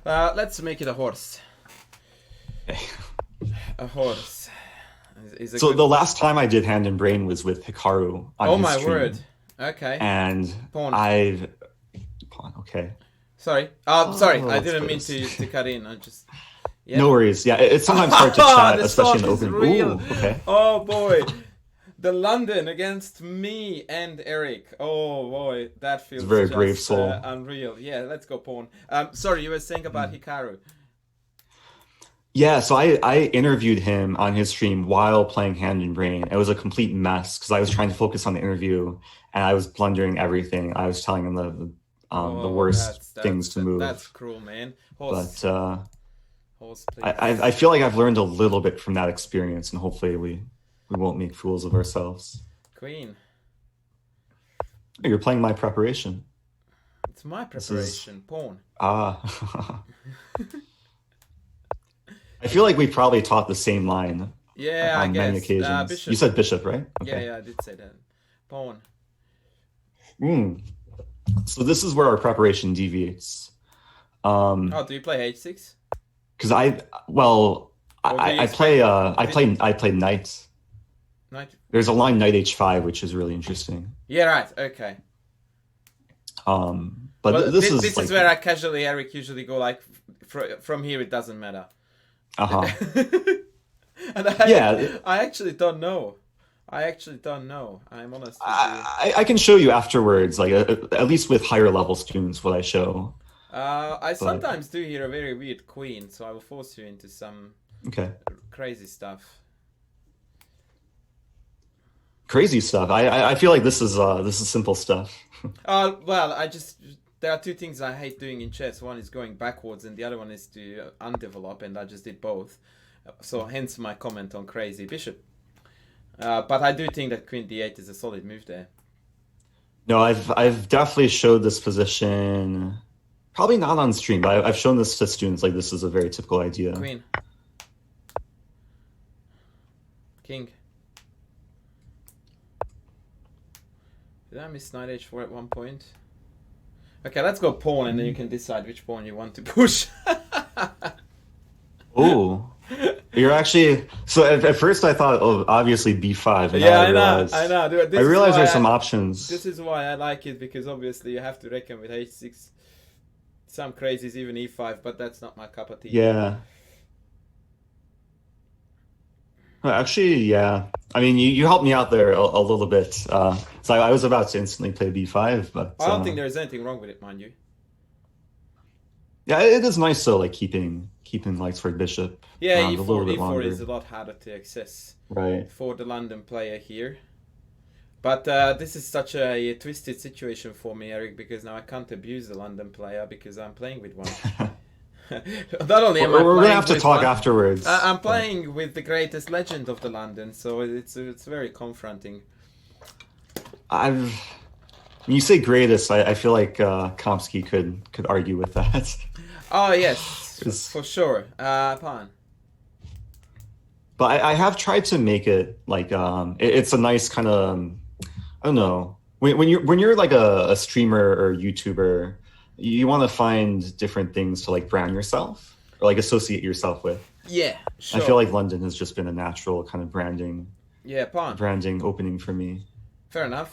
Let's make it a horse. A horse. So the last time I did Hand and Brain was with Hikaru on Oh his my stream. word. Okay. And Pawn. Pawn, okay. Sorry. Sorry. I let's didn't do mean this. to cut in. I just. Yeah. No worries. Yeah, it's sometimes hard to chat, The especially in talk is open. real. Ooh, okay. Oh boy. The London against me and Eric. Oh boy, that feels It's a very just, brave soul. Unreal. Yeah, let's go pawn. Sorry, you were saying about Hikaru. Yeah, so I interviewed him on his stream while playing Hand and Brain. It was a complete mess because I was trying to focus on the interview and I was blundering everything. I was telling him the worst things to move. That's cruel, man. Horse, But horse, please. I feel like I've learned a little bit from that experience, and hopefully we won't make fools of ourselves. Queen. Oh, you're playing my preparation. It's my preparation. Pawn. Ah. I feel like we probably taught the same line. Yeah, on I guess. many occasions. Bishop. You said bishop, right? Okay. Yeah, I did say that. Pawn. So this is where our preparation deviates. Oh, do you play h6? Because I play knight. Knight. There's a line knight h5, which is really interesting. Yeah, right. Okay. But well, this is like, where I casually, Eric, usually go like from here. It doesn't matter. And I actually don't know. I'm honest. I can show you afterwards, like at least with higher level students, what I show. I sometimes do hear a very weird queen, so I will force you into some crazy stuff. Crazy stuff. I feel like this is simple stuff. Well, there are two things I hate doing in chess. One is going backwards, and the other one is to undevelop, and I just did both. So hence my comment on crazy bishop. But I do think that queen d8 is a solid move there. No, I've definitely showed this position, probably not on stream, but I've shown this to students. Like, this is a very typical idea. Queen. King. Did I miss knight h4 at one point? Okay, let's go pawn, and then you can decide which pawn you want to push. Oh, you're actually... So at first I thought, oh, obviously b5. And Yeah, I know. I realized there's some options. This is why I like it, because obviously you have to reckon with h6. Some crazies, even e5, but that's not my cup of tea. Yeah. Well, actually, yeah. I mean, you helped me out there a little bit. So I was about to instantly play b5, but... I don't think there's anything wrong with it, mind you. Yeah, it is nice, though, like keeping lights for bishop. Yeah, a little bit e4 longer. is a lot harder to access Right. for the London player here. But this is such a twisted situation for me, Eric, because now I can't abuse the London player because I'm playing with one. Not only am I we're playing gonna have to with talk one, afterwards. I'm playing with the greatest legend of the London, so it's very confronting. When you say greatest, I feel like Kamsky could argue with that. Oh yes, for sure. Pawn. But I have tried to make it like it's a nice kind of I don't know, when you're like a streamer or YouTuber, you want to find different things to like brand yourself or like associate yourself with. Yeah, sure. I feel like London has just been a natural kind of branding opening for me. Fair enough.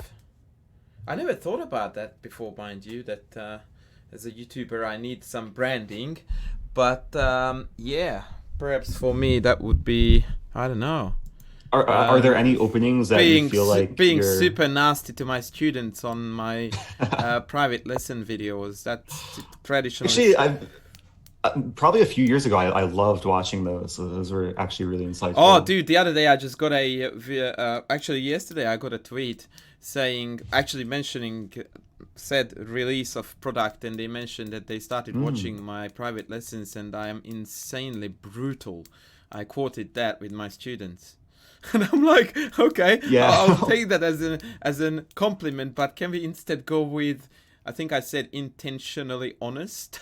I never thought about that before, mind you, that as a YouTuber I need some branding. But yeah, perhaps for me that would be, I don't know. Are there any openings that you feel like being super nasty to my students on my private lesson videos? That's traditionally. Actually, probably a few years ago, I loved watching those. So those were actually really insightful. Oh, dude, the other day I just got actually yesterday I got a tweet mentioning said release of product, and they mentioned that they started watching my private lessons, and I am insanely brutal. I quoted that with my students. And I'm like, okay, yeah. I'll take that as a compliment, but can we instead go with, I think I said intentionally honest.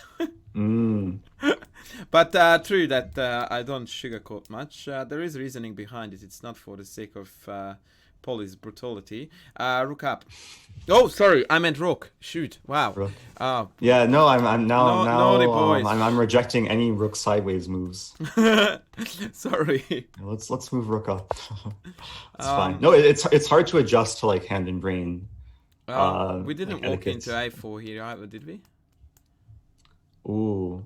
But true that I don't sugarcoat much. There is reasoning behind it. It's not for the sake of Polish brutality. Rook up. Oh, sorry, I meant rook. Shoot! Wow. Rook. Uh, Yeah, no, I'm now No, now naughty boys. I'm rejecting any rook sideways moves. Sorry. Let's move rook up. It's fine. No, it's hard to adjust to like hand and brain. We didn't like walk etiquette. into A4 here either, did we? Ooh,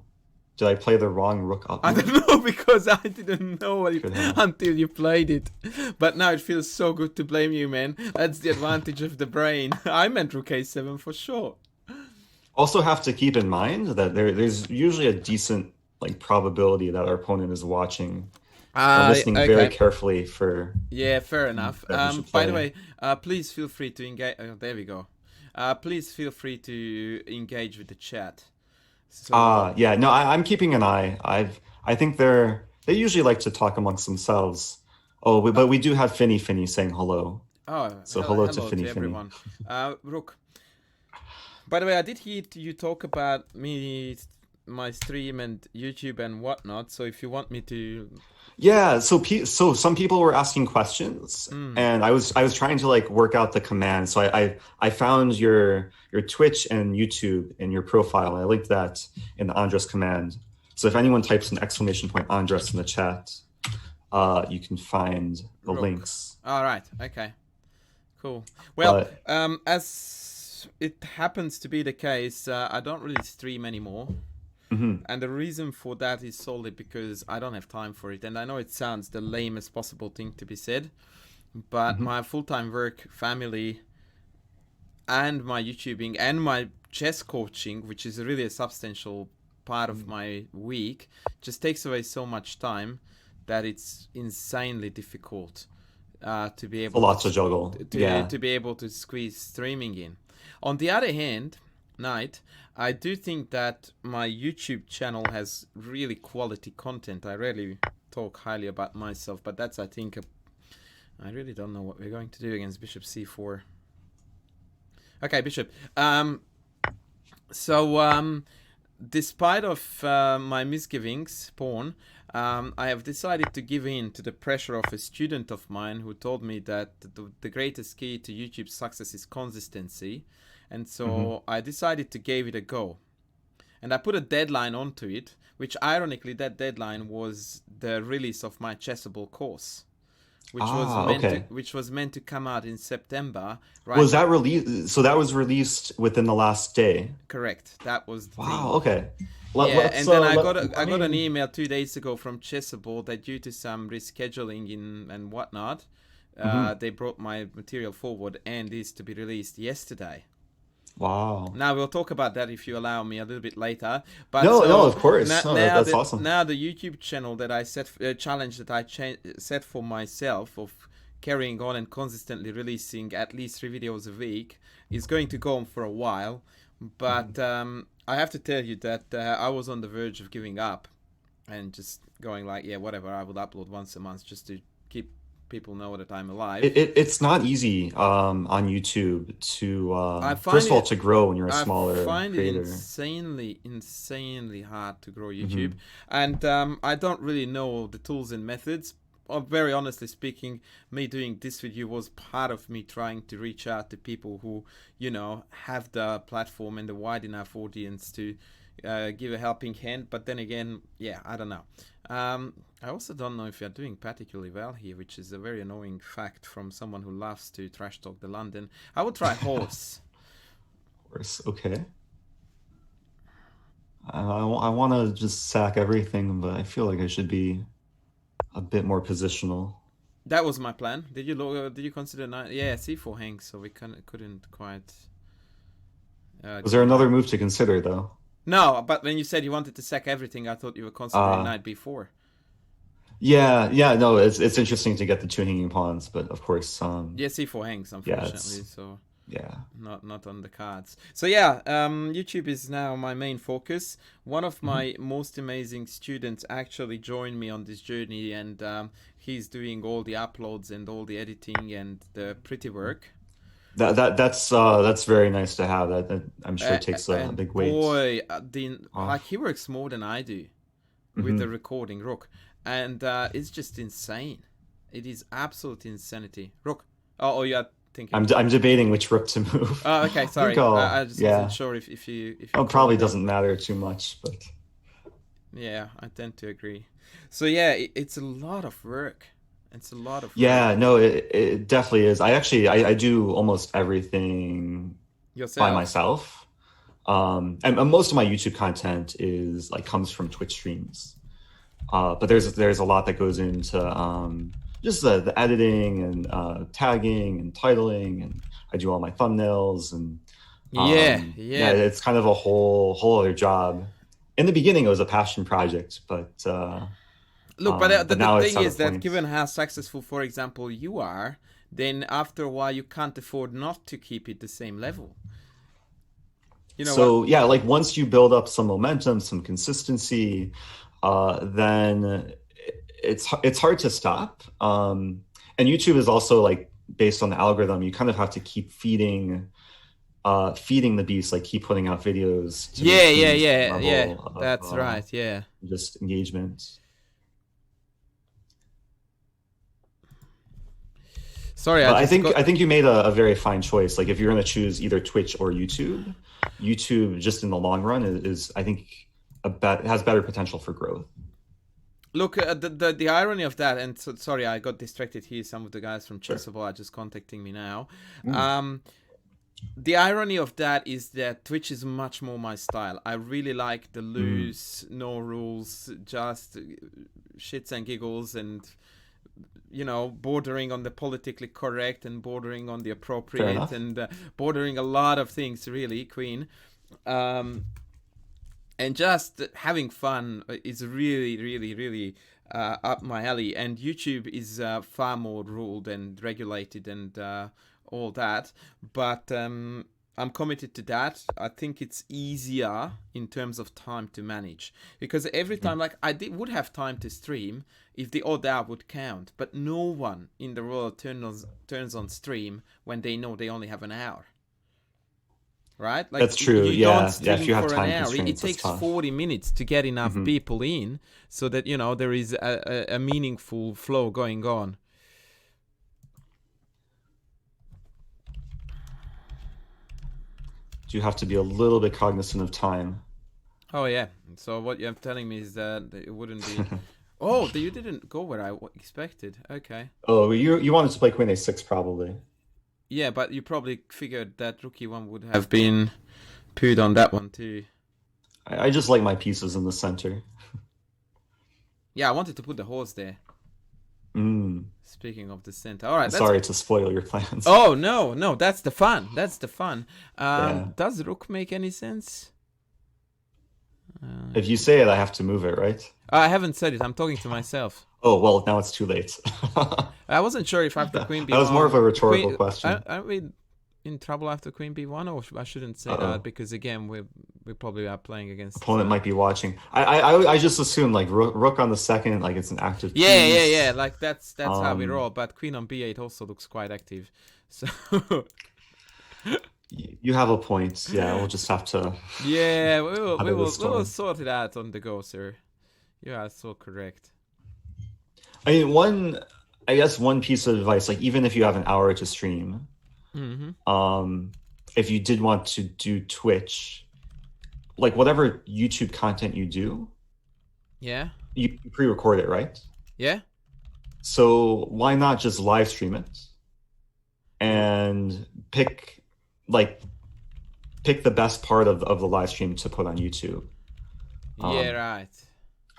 did I play the wrong rook up? I don't know because I didn't know it Could have. until you played it. But now it feels so good to blame you, man. That's the advantage of the brain. I meant rook A7 for sure. Also have to keep in mind that there's usually a decent like probability that our opponent is watching, listening very carefully for. Yeah, fair enough. that we should By the play. way, please feel free to engage. There we go. Please feel free to engage with the chat. So, Yeah, no, I'm keeping an eye. I think they usually like to talk amongst themselves. Oh, but we do have Finny saying hello. So hello to Finny. everyone. Rook. By the way, I did hear you talk about me, my stream and YouTube and whatnot. So if you want me to, Yeah, so some people were asking questions, and I was trying to like work out the command. So I found your Twitch and YouTube in your profile. I linked that in the Andras command. So if anyone types an exclamation point Andras in the chat, you can find the Rook. links. all right, okay, cool. Well, But- as it happens to be the case, I don't really stream anymore. And the reason for that is solely because I don't have time for it. And I know it sounds the lamest possible thing to be said, but my full-time work, family, and my YouTubing and my chess coaching, which is really a substantial part of my week, just takes away so much time that it's insanely difficult to be able A lot to juggle. to be able to squeeze streaming in. On the other hand, Knight, I do think that my YouTube channel has really quality content. I rarely talk highly about myself, but that's, I think, I really don't know what we're going to do against Bishop C4. Okay, Bishop. Despite of my misgivings, pawn, I have decided to give in to the pressure of a student of mine who told me that the greatest key to YouTube success is consistency. And so I decided to give it a go. And I put a deadline onto it, which ironically, that deadline was the release of my Chessable course, which was meant to come out in September. Right? Was that released? So that was released within the last day. Correct. That was the thing. Wow. Okay. And then I got an email 2 days ago from Chessable that due to some rescheduling and whatnot, they brought my material forward and is to be released yesterday. Wow. Now we'll talk about that if you allow me a little bit later. But no, of course. That's awesome. Now the YouTube channel that I set challenge that I set for myself of carrying on and consistently releasing at least 3 videos a week is going to go on for a while. But I have to tell you that I was on the verge of giving up and just going like, yeah, whatever. I will upload once a month just to keep people know that I'm alive. It's not easy on YouTube to first of all to grow when you're a smaller I find creator. it insanely hard to grow YouTube, and I don't really know the tools and methods. Very honestly speaking, me doing this video was part of me trying to reach out to people who, you know, have the platform and the wide enough audience to give a helping hand. But then again, yeah, I don't know. I also don't know if you're doing particularly well here, which is a very annoying fact from someone who loves to trash talk the London. I would try horse. Horse, okay. I want to just sack everything, but I feel like I should be a bit more positional. That was my plan. Did you consider yeah, C4 hangs, so we couldn't quite. Was there another move to consider though? No, but when you said you wanted to sack everything, I thought you were considering knight b4. Yeah, no, it's interesting to get the 2 hanging pawns, but of course, yeah, C4 hangs, unfortunately, so yeah, not on the cards. So yeah, YouTube is now my main focus. One of my most amazing students actually joined me on this journey, and he's doing all the uploads and all the editing and the pretty work. That's very nice to have. That I'm sure takes a big weight. Boy, like he works more than I do with the recording, Rook, and it's just insane. It is absolute insanity. Rook, Oh, you're thinking. I'm debating which rook to move. Oh, okay. I think Sorry. I just wasn't yeah. sure if you Oh, called probably them. doesn't matter too much, but Yeah, I tend to agree. So yeah, it's a lot of work. It's a lot of yeah, work. no, it definitely is. I do almost everything by Yourself? myself. And most of my YouTube content is like comes from Twitch streams. But there's a lot that goes into just the editing and tagging and titling, and I do all my thumbnails and Yeah, yeah, yeah. it's kind of a whole other job. In the beginning, it was a passion project, Look, but but the now it's thing at a is that point. given how successful, for example, you are, then after a while you can't afford not to keep it the same level. You know what? So yeah, like once you build up some momentum, some consistency, then it's hard to stop. And YouTube is also like based on the algorithm. You kind of have to keep feeding the beast, like keep putting out videos to Yeah, maintain yeah, a certain yeah, yeah. level of That's right. Yeah. just engagement. Sorry, I But just got. I think you made a very fine choice. Like if you're going to choose either Twitch or YouTube, YouTube just in the long run is I think has better potential for growth. Look, the irony of that, and so, sorry, I got distracted here. Some of the guys from Sure. Chessable are just contacting me now. Mm, Um, the irony of that is that Twitch is much more my style. I really like the mm. loose, no rules, just shits and giggles, and bordering on the politically correct and bordering on the Fair appropriate enough. and bordering a lot of things, really, Queen. Um, and just having fun is really, really, really up my alley. And YouTube is far more ruled and regulated and all that. But I'm committed to that. I think it's easier in terms of time to manage, because every time, like would have time to stream if the odd hour would count. But no one in the world turns on stream when they know they only have an hour. Right? Like That's true. you don't Yeah. Yeah. If stream you have for an time hour. It constraints, that's takes tough. 40 minutes to get enough Hmm. people in so that, there is a meaningful flow going on. You have to be a little bit cognizant of time. Oh, yeah. So what you're telling me is that it wouldn't be... Oh, you didn't go where I expected. Okay. Oh, you wanted to play Queen A6 probably. Yeah, but you probably figured that rookie one would have been pooed on that one too. I just like my pieces in the center. Yeah, I wanted to put the horse there. Mm. Speaking of the center. All right, Sorry to spoil your plans. Oh, no, that's the fun. That's the fun. Yeah. Does rook make any sense? If you say it, I have to move it, right? I haven't said it. I'm talking to myself. Oh, well, now it's too late. I wasn't sure if after Queen B1... That was more of a rhetorical Queen, question. aren't we in trouble after Queen B1? Or I shouldn't say that, because again, we probably are playing against... Opponent might be watching. I just assume like rook on the second, like it's an active piece. Yeah. Like that's how we roll. But Queen on B8 also looks quite active. So... You have a point. Yeah, we'll just have to... Yeah, we will storm. sort it out on the go, sir. You are so correct. I mean, I guess one piece of advice, like even if you have an hour to stream, if you did want to do Twitch, like whatever YouTube content you do, Yeah. you pre-record it, right? Yeah. So why not just live stream it and pick the best part of the live stream to put on YouTube? Yeah, right.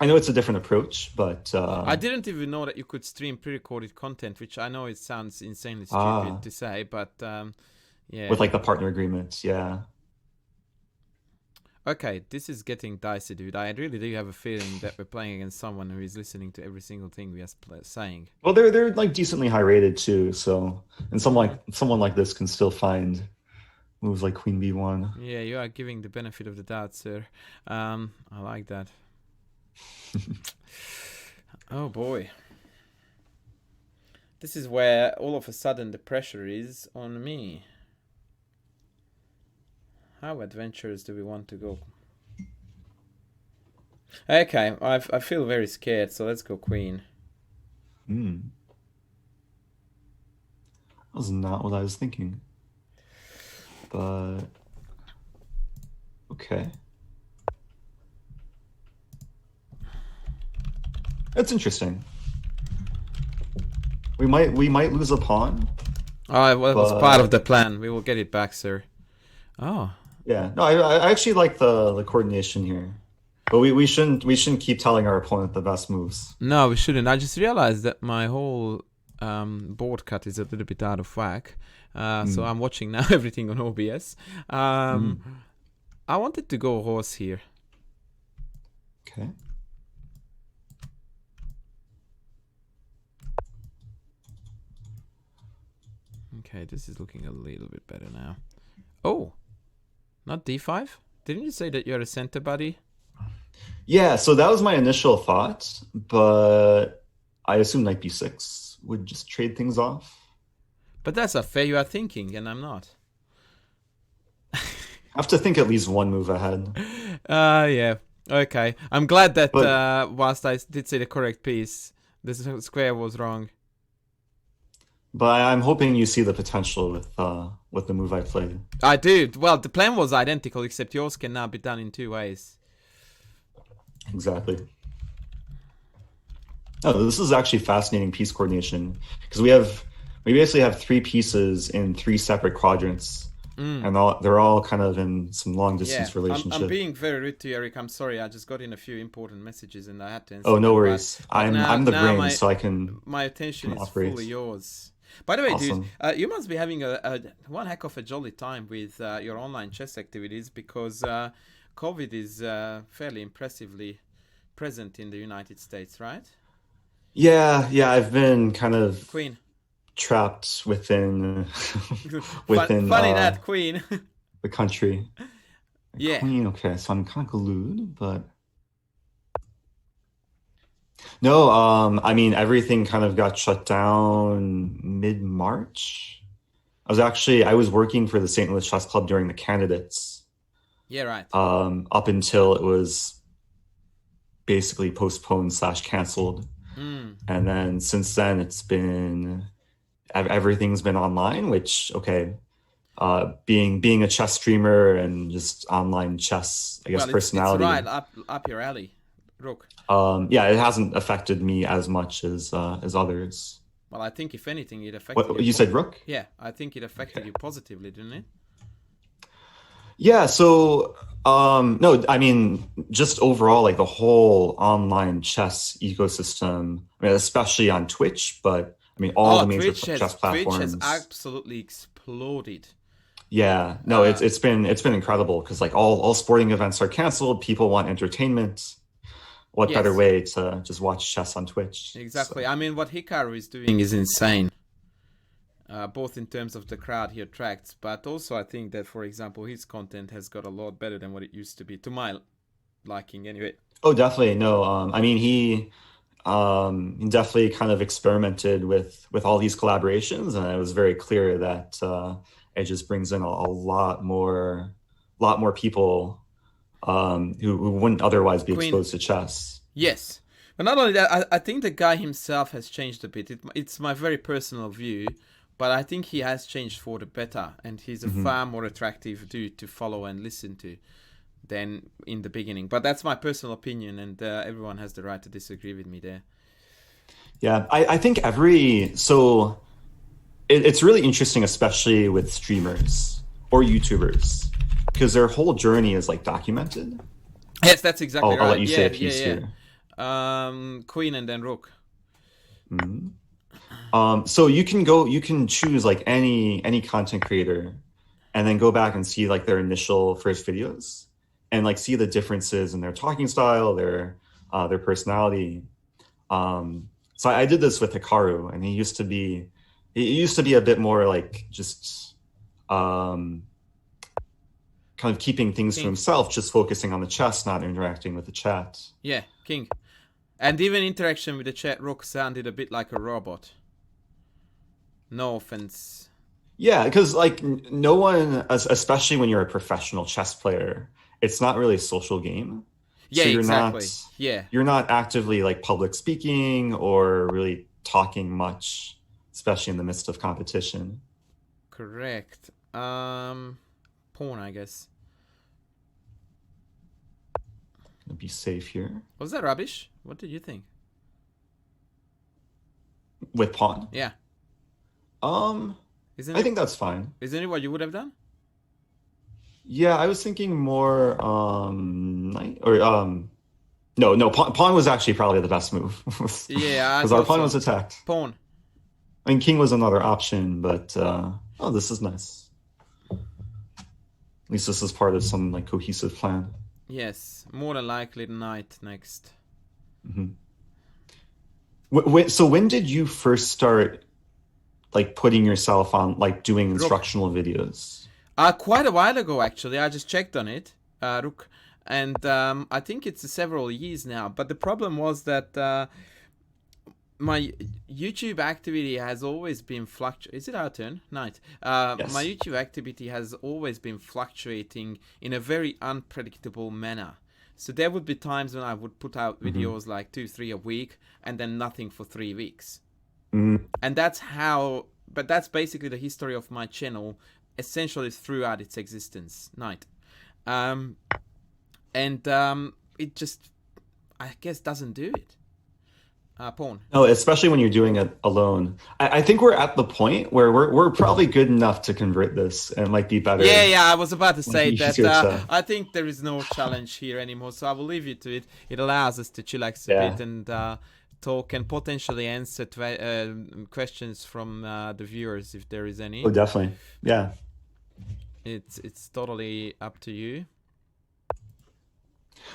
I know it's a different approach, but I didn't even know that you could stream pre-recorded content, which I know it sounds insanely stupid to say, but yeah. With like the partner agreements, yeah. Okay, this is getting dicey, dude. I really do have a feeling that we're playing against someone who is listening to every single thing we are saying. Well, they're like decently high rated too, so and someone like this can still find moves like Queen B1. Yeah, you are giving the benefit of the doubt, sir. I like that. Oh boy. This is where all of a sudden the pressure is on me. How adventurous do we want to go? Okay, I feel very scared, so let's go Queen. was not what I was thinking. But okay. That's interesting. We might lose a pawn. Oh, well, it was But part of the plan. We will get it back, sir. Oh. yeah, no, I actually like the coordination here. But we shouldn't keep telling our opponent the best moves. No, we shouldn't. I just realized that my whole board cut is a little bit out of whack. So I'm watching now everything on OBS. I wanted to go horse here. Okay. Okay, this is looking a little bit better now. Oh, not d5? Didn't you say that you're a center buddy? Yeah, so that was my initial thought, but I assume knight b6 would just trade things off. But that's a fair you are thinking, and I'm not. I have to think at least one move ahead. Yeah. Okay. I'm glad that But- whilst I did say the correct piece, the square was wrong. But I'm hoping you see the potential with the move I played. I do. Well, the plan was identical, except yours can now be done in two ways. Exactly. Oh, this is actually fascinating piece coordination because we basically have three pieces in three separate quadrants, and they're all kind of in some long distance relationship. I'm being very rude to you, Eric. I'm sorry. I just got in a few important messages and I had to answer. Oh, no them, worries. but I'm the brain, so I can. My attention is operate. fully yours. By the way, Awesome. dude, you must be having a one heck of a jolly time with your online chess activities because COVID is fairly impressively present in the United States, right? Yeah, I've been kind of Queen. trapped within Funny that, Queen. the country. Yeah. Queen, okay, so I'm kind of glued, but no, I mean everything kind of got shut down mid-March. I was working for the St. Louis Chess Club during the candidates, Yeah, right. up until it was basically postponed / canceled. And then since then everything's been online, which okay, being a chess streamer and just online chess, I guess, Well, personality. it's right up your alley, Rook. Yeah, it hasn't affected me as much as others. Well, I think if anything, it affected What you said, Rook? Yeah, I think it affected you positively, didn't it? Yeah, so no, I mean just overall like the whole online chess ecosystem, I mean especially on Twitch, but I mean all the major chess platforms. Twitch has absolutely exploded. Yeah, no, it's been incredible because like all sporting events are canceled, people want entertainment. What Yes. better way to just watch chess on Twitch? Exactly. So, I mean, what Hikaru is doing is insane. Both in terms of the crowd he attracts, but also I think that, for example, his content has got a lot better than what it used to be, to my liking anyway. oh, definitely. No, I mean he definitely kind of experimented with all these collaborations, and it was very clear that it just brings in a lot more people who wouldn't otherwise be Queen. exposed to chess. Yes. But not only that, I think the guy himself has changed a bit. It's my very personal view, but I think he has changed for the better, and he's a far more attractive dude to follow and listen to than in the beginning. But that's my personal opinion, and everyone has the right to disagree with me there. Yeah, I think it's really interesting, especially with streamers or YouTubers, because their whole journey is like documented. Yes, that's exactly right. I'll let you say a piece here. Queen and then Rook. So you can choose like any content creator and then go back and see like their initial first videos and like see the differences in their talking style, their personality. So I did this with Hikaru, and he used to be a bit more like just kind of keeping things to himself, just focusing on the chess, not interacting with the chat. Yeah, King. And even interaction with the chat, Rook sounded a bit like a robot. No offense. Yeah, because like no one, especially when you're a professional chess player, it's not really a social game. Yeah, so you're exactly. You're not actively like public speaking or really talking much especially in the midst of competition. Correct. Pawn, I guess. Gonna be safe here. Was that rubbish? What did you think? With pawn? Yeah. I think that's fine. Isn't it what you would have done? Yeah, I was thinking more knight or no, pawn was actually probably the best move. Yeah, because our pawn was attacked. Pawn. I mean, king was another option, but oh, this is nice. At least this is part of some like cohesive plan. Yes, more than likely the knight next. Mm-hmm. So when did you first start like putting yourself on like doing instructional videos? Quite a while ago, actually. I just checked on it, Rook, and I think it's several years now. But the problem was that my YouTube activity has always been fluctuating. Is it our turn? Night. Yes. My YouTube activity has always been fluctuating in a very unpredictable manner. So there would be times when I would put out videos like 2-3 a week and then nothing for 3 weeks. And that's how, but that's basically the history of my channel, essentially throughout its existence. Night. It just, I guess, doesn't do it. Pawn. No, especially when you're doing it alone. I think we're at the point where we're probably good enough to convert this, and it might be better. Yeah, I was about to say that. To... I think there is no challenge here anymore, so I will leave you to it. It allows us to chillax a bit and talk and potentially answer questions from the viewers if there is any. Oh, definitely. Yeah. It's totally up to you.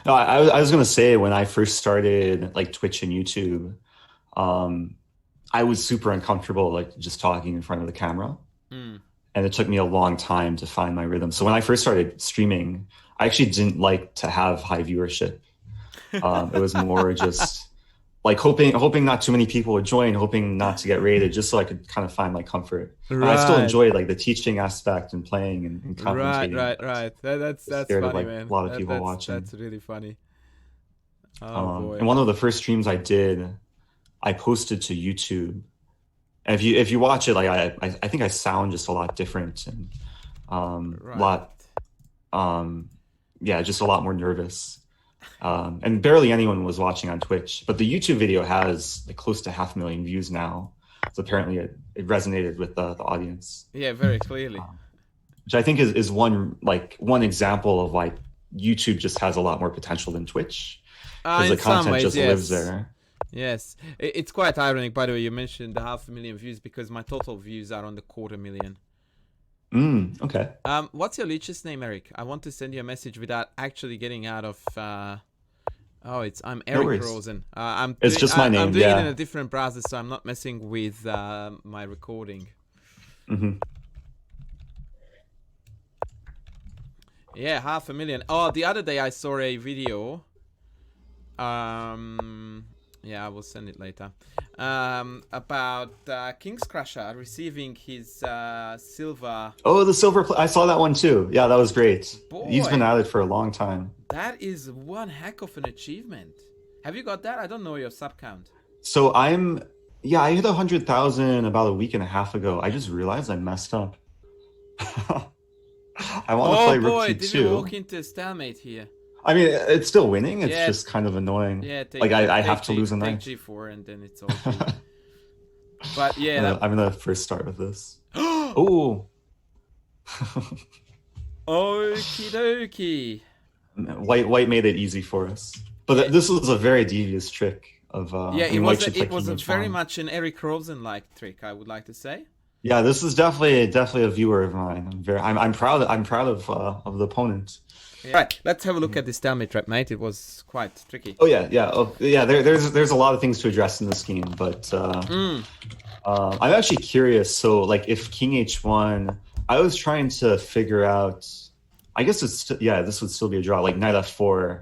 No, I was gonna say when I first started like Twitch and YouTube, I was super uncomfortable like just talking in front of the camera, and it took me a long time to find my rhythm. So when I first started streaming, I actually didn't like to have high viewership. It was more just like hoping not too many people would join, hoping not to get rated, just so I could kind of find my comfort. Right. I still enjoyed like the teaching aspect and playing and commentating. Right. That's funny, of, like, man. A lot of people watching. That's really funny. Oh boy. And one of the first streams I did, I posted to YouTube. And if you watch it, like I think I sound just a lot different and just a lot more nervous. And barely anyone was watching on Twitch, but the YouTube video has like close to 500,000 views now. So apparently it resonated with the audience. Yeah, very clearly. Which I think is one example of why YouTube just has a lot more potential than Twitch. Because the content just lives there. Yes. It's quite ironic, by the way, you mentioned the 500,000 views because my total views are on the 250,000. Okay. What's your leech's name, Eric? I want to send you a message without actually getting out of I'm Eric Rosen. It's just my name. I'm doing it in a different browser, so I'm not messing with my recording. Yeah, 500,000. Oh, the other day I saw a video. Yeah, I will send it later. About King's Crusher receiving his silver. Oh, the silver. I saw that one too. Yeah, that was great. Boy, he's been at it for a long time. That is one heck of an achievement. Have you got that? I don't know your sub count. So I hit 100,000 about a week and a half ago. I just realized I messed up. I want to play Rook Did you walk into Stalemate here? I mean, it's still winning. It's just kind of annoying. Yeah, I have to lose a knight. Take G4 and then it's all good. But yeah, I'm gonna first start with this. Oh. Okie dokie. White made it easy for us, but this was a very devious trick of. It was very much an Eric Rosen-like trick, I would like to say. Yeah, this is definitely a viewer of mine. I'm proud of the opponent. Yeah. Right, let's have a look at this Stalemate trap, mate. It was quite tricky. Oh yeah. There's a lot of things to address in this game, but I'm actually curious. So like, if King H1, I was trying to figure out. I guess this would still be a draw, like Knight F4,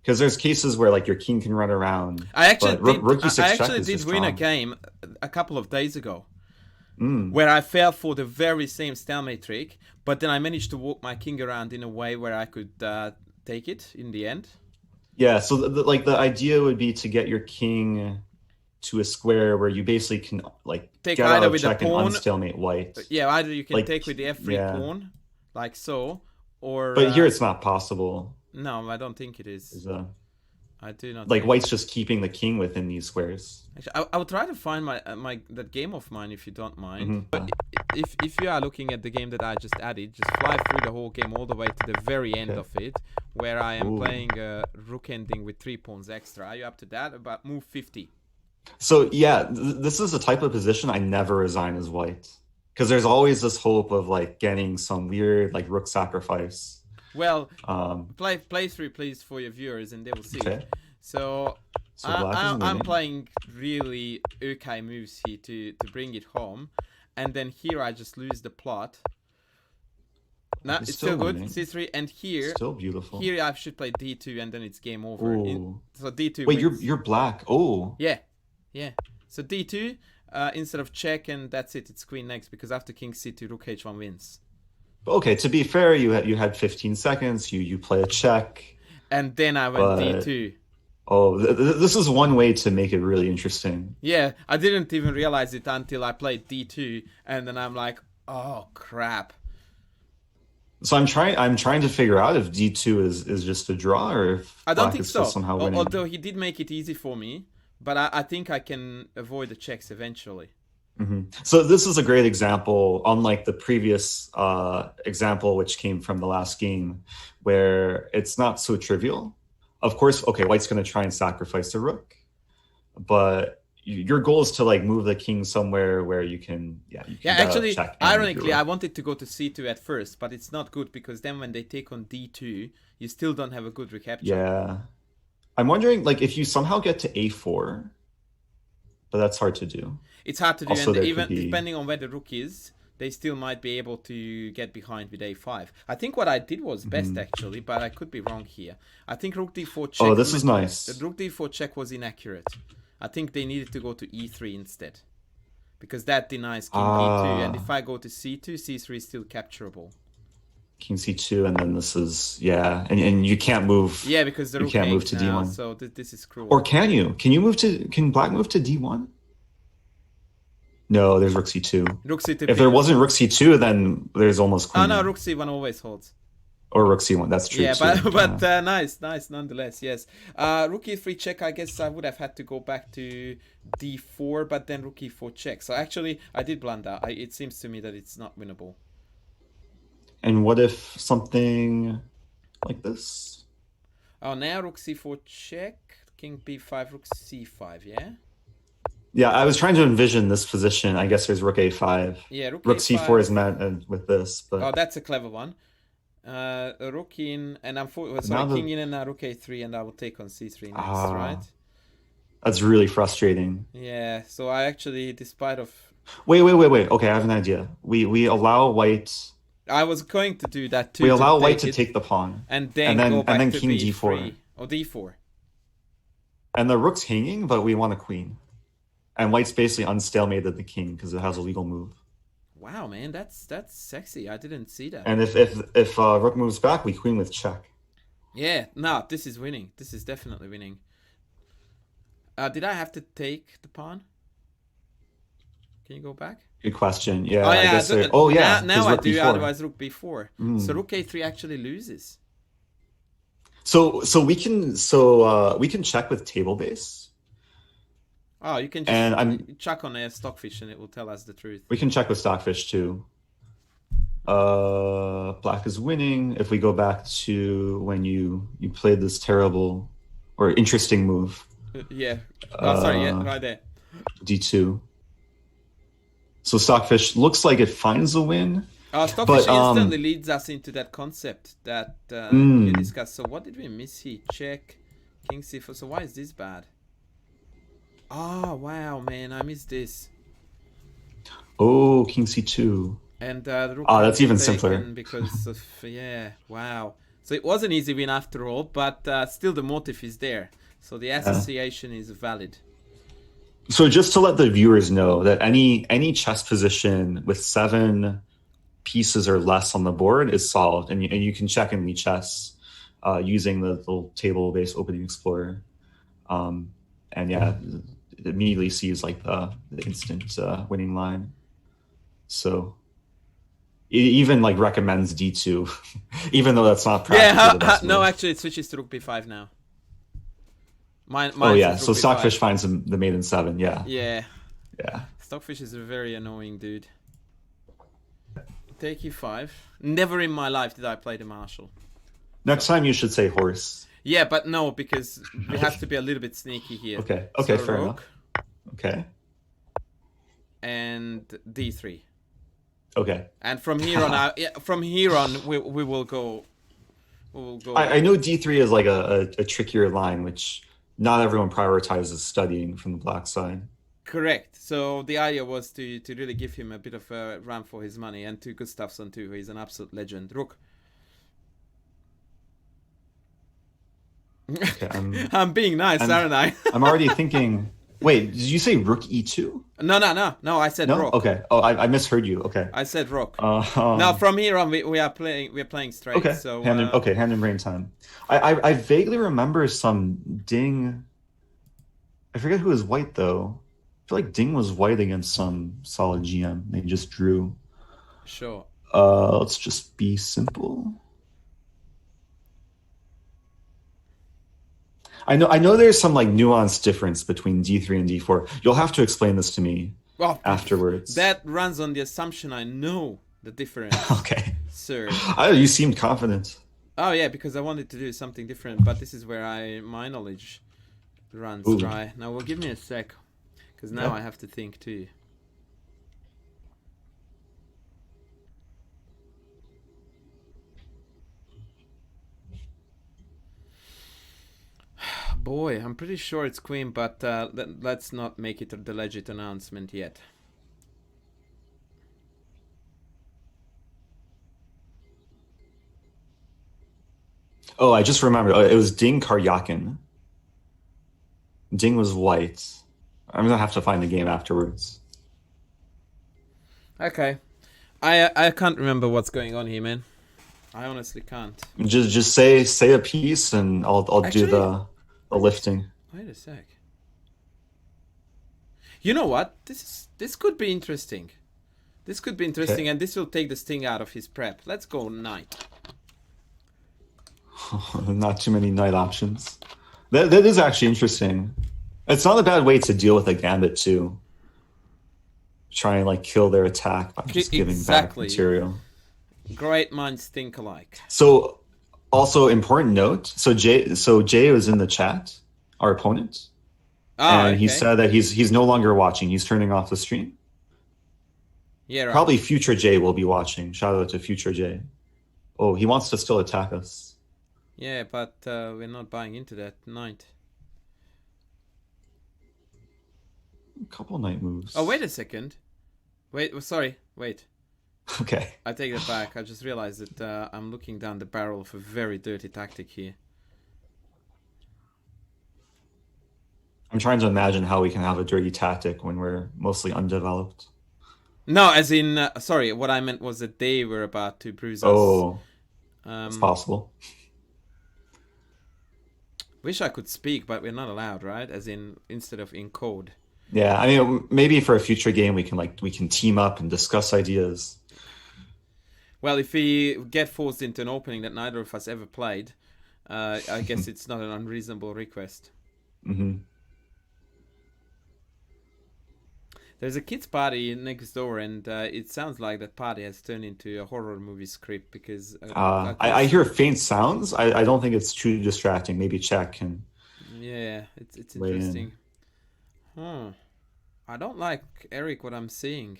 because there's cases where like your king can run around. I actually did win a game a couple of days ago. Where I fell for the very same Stalemate trick, but then I managed to walk my king around in a way where I could take it in the end. Yeah, so the idea would be to get your king to a square where you basically can like Take get out either of with the check and pawn. unstalemate white. Yeah, either you can Like, take with the f3 yeah. pawn, like so, or But here it's not possible. no, I don't think it is. There's I do not. like think. white's just keeping the king within these squares. Actually, I will try to find my that game of mine if you don't mind. Mm-hmm. But if you are looking at the game that I just added, just fly through the whole game all the way to the very end of it, where I am playing rook ending with 3 pawns extra. Are you up to that? About move 50. So yeah, this is the type of position I never resign as white, because there's always this hope of like getting some weird like rook sacrifice. Well, play through please for your viewers, and they will see. Okay. So I'm playing really okay moves here to bring it home, and then here I just lose the plot. No, it's still good. C3, and here still beautiful. Here I should play D2, and then it's game over. So D2. Wait, you're black. Oh. Yeah. So D2 instead of check, and that's it. It's queen next, because after king C2, rook H1 wins. Okay, to be fair, you had 15 seconds. You play a check, and then I went D2. Oh, this is one way to make it really interesting. Yeah, I didn't even realize it until I played D2, and then I'm like, oh crap. So I'm trying to figure out if D2 is just a draw, or if I don't think so. Somehow winning. Although he did make it easy for me, but I think I can avoid the checks eventually. Mm-hmm. So this is a great example, unlike the previous example, which came from the last game, where it's not so trivial. Of course, okay, white's going to try and sacrifice the rook, but your goal is to like move the king somewhere where you can, actually, ironically, I wanted to go to C2 at first, but it's not good, because then when they take on D2, you still don't have a good recapture. Yeah. I'm wondering, like, if you somehow get to A4, but that's hard to do. It's hard to do, also, and even depending on where the rook is, they still might be able to get behind with A5. I think what I did was best, actually, but I could be wrong here. I think rook D4 check... Oh, this is nice. The rook D4 check was inaccurate. I think they needed to go to E3 instead, because that denies king E2, and if I go to C2, C3 is still capturable. King C2, and then this is, and you can't move. Yeah, because the rook can't move to now, D1. so this is cruel. Or can you? Can black move to D1? No, there's rook C2. Rook C2. If there wasn't rook C2, then there's almost queen. Oh no, rook C1 always holds. Or rook C1, that's true. Yeah, too. but nice nonetheless. Yes. Rook E3 check. I guess I would have had to go back to D4, but then rook E4 check. So actually, I did blunder. It seems to me that it's not winnable. And what if something like this? Oh, now rook C4 check, king B5, rook C5. Yeah. Yeah, I was trying to envision this position. I guess there's rook A5. Yeah, rook C4 is met with this, but oh, that's a clever one. Rook in, and I'm king in, and now rook A3, and I will take on C3 next, right? That's really frustrating. Yeah. So I actually, despite of. Wait. Okay, I have an idea. We allow white. I was going to do that too. We allow white to take the pawn, and then go back to king B3, D4 or D4. And the rook's hanging, but we want a queen, and white's basically unstalemated the king because it has a legal move. Wow, man, that's sexy. I didn't see that. And if rook moves back, we queen with check. Yeah, no, this is winning. This is definitely winning. Did I have to take the pawn? Can you go back? Good question. Yeah, oh, yeah, I guess. Now I do. B4. Otherwise, rook B4. So rook A3 actually loses. So we can check with table base. Oh, you can just check on a stockfish, and it will tell us the truth. We can check with stockfish too. Black is winning. If we go back to when you played this terrible or interesting move. Yeah. Oh, sorry. Yeah, right there. D2. So stockfish looks like it finds a win. Stockfish instantly leads us into that concept that you discussed. So what did we miss here? Check, king C4. So why is this bad? Oh, wow, man, I missed this. Oh, king C2. And the rook that's even simpler. Because of, yeah, wow. So it was an easy win after all, but still the motive is there. So the association is valid. So just to let the viewers know that any chess position with 7 pieces or less on the board is solved, and you can check in chess using the little table-based opening explorer. And yeah, immediately sees like the instant winning line. So it even like recommends d2, even though that's not practically the best no, move. actually, it switches to rook b5 now. Mine Oh yeah, says so rook b5. Stockfish finds the mate in 7. Yeah. Yeah. Yeah. Stockfish is a very annoying dude. Take e5. Never in my life did I play the Marshal. Next time you should say horse. Yeah, but no, because we have to be a little bit sneaky here. Okay. So Fair rook enough. Okay. and d3. Okay. And from here on out, we will go. We will go. I know d3 is like a trickier line, which not everyone prioritizes studying from the black side. Correct. So the idea was to really give him a bit of a run for his money, and two Gustafsson too. He's an absolute legend. Rook. Okay, I'm being nice, aren't I? I'm already thinking. Wait, did you say rook e2? No. I said No. rook. Okay. Oh, I misheard you. Okay. I said rook. Now from here on, we are playing straight. Okay. So hand in brain time. I vaguely remember some Ding. I forget who was white though. I feel like Ding was white against some solid GM. They just drew. Sure. Let's just be simple. I know there's some like nuanced difference between d3 and d4. You'll have to explain this to me afterwards. That runs on the assumption I know the difference. Okay. Sir. You seemed confident. Oh yeah, because I wanted to do something different, but this is where my knowledge runs dry. Now, well, give me a sec, because now I have to think too. Boy, I'm pretty sure it's queen, but let's not make it the legit announcement yet. Oh, I just remembered. It was Ding Karyakin. Ding was white. I'm gonna have to find the game afterwards. Okay, I can't remember what's going on here, man. I honestly can't. Just say a piece, and I'll do the lifting. Wait a sec. You know what? This could be interesting. This could be interesting, and this will take the sting out of his prep. Let's go knight. Not too many knight options. That is actually interesting. It's not a bad way to deal with a gambit too. Try and like kill their attack by just giving back material. Great minds think alike. So, also important note. So Jay was in the chat, our opponent, and he said that he's no longer watching. He's turning off the stream. Yeah, right. Probably future Jay will be watching. Shout out to future Jay. Oh, he wants to still attack us. Yeah, but we're not buying into that. Knight. A couple knight moves. Oh, wait a second. Wait, sorry. Wait. Okay. I take that back. I just realized that I'm looking down the barrel of a very dirty tactic here. I'm trying to imagine how we can have a dirty tactic when we're mostly undeveloped. No, as in, sorry, what I meant was that they were about to bruise us. Oh, it's possible. Wish I could speak, but we're not allowed, right? As in, instead of in code. Yeah, I mean, maybe for a future game we can team up and discuss ideas. Well, if we get forced into an opening that neither of us ever played, I guess it's not an unreasonable request. Mm-hmm. There's a kids' party next door, and it sounds like that party has turned into a horror movie script because... I hear faint sounds. I don't think it's too distracting. Maybe Czech can... Yeah, it's interesting. Huh. I don't like, Eric, what I'm seeing.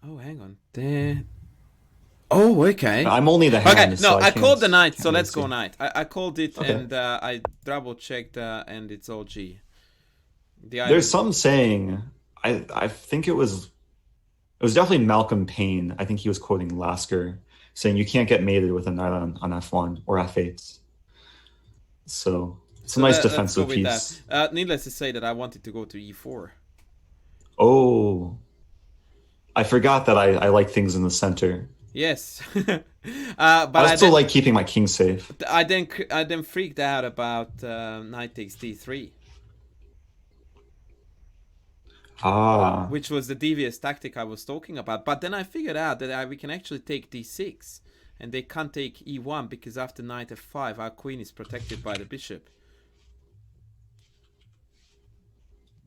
Oh, hang on. There. Oh, okay. I'm only the hand. Okay, no, so I called the knight, so really let's go knight. I called it, Okay. and I double-checked, and it's all G. There's some saying, I think it was definitely Malcolm Payne. I think he was quoting Lasker, saying you can't get mated with a knight on F1 or F8. So it's a nice defensive piece. Needless to say that I wanted to go to E4. Oh, I forgot that I like things in the center. Yes, but I still like keeping my king safe. I then freaked out about knight takes D3. Ah, which was the devious tactic I was talking about. But then I figured out that we can actually take d6, and they can't take e1 because after knight f5, our queen is protected by the bishop.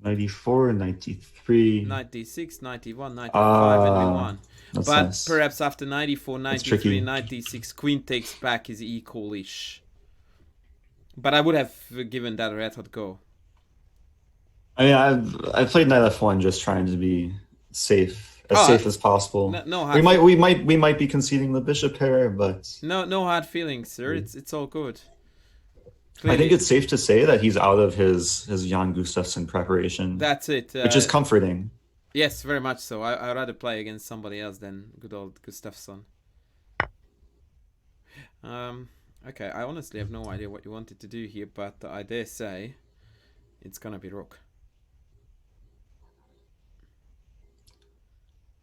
94, 93. Knight d6, knight e1, knight f5, and we Ah, won. that's But nice. perhaps after 94, That's 93, tricky. knight d6, queen takes back is equal-ish. But I would have given that a red hot go. I mean, I played knight f1 just trying to be safe, as safe as possible. No we hard might be conceding the bishop here, but no hard feelings, sir. It's all good. I think it's safe to say that he's out of his Jan Gustafsson preparation. That's it. Which is comforting. Yes, very much so. I'd rather play against somebody else than good old Gustafsson. Okay, I honestly have no idea what you wanted to do here, but I dare say it's gonna be rook.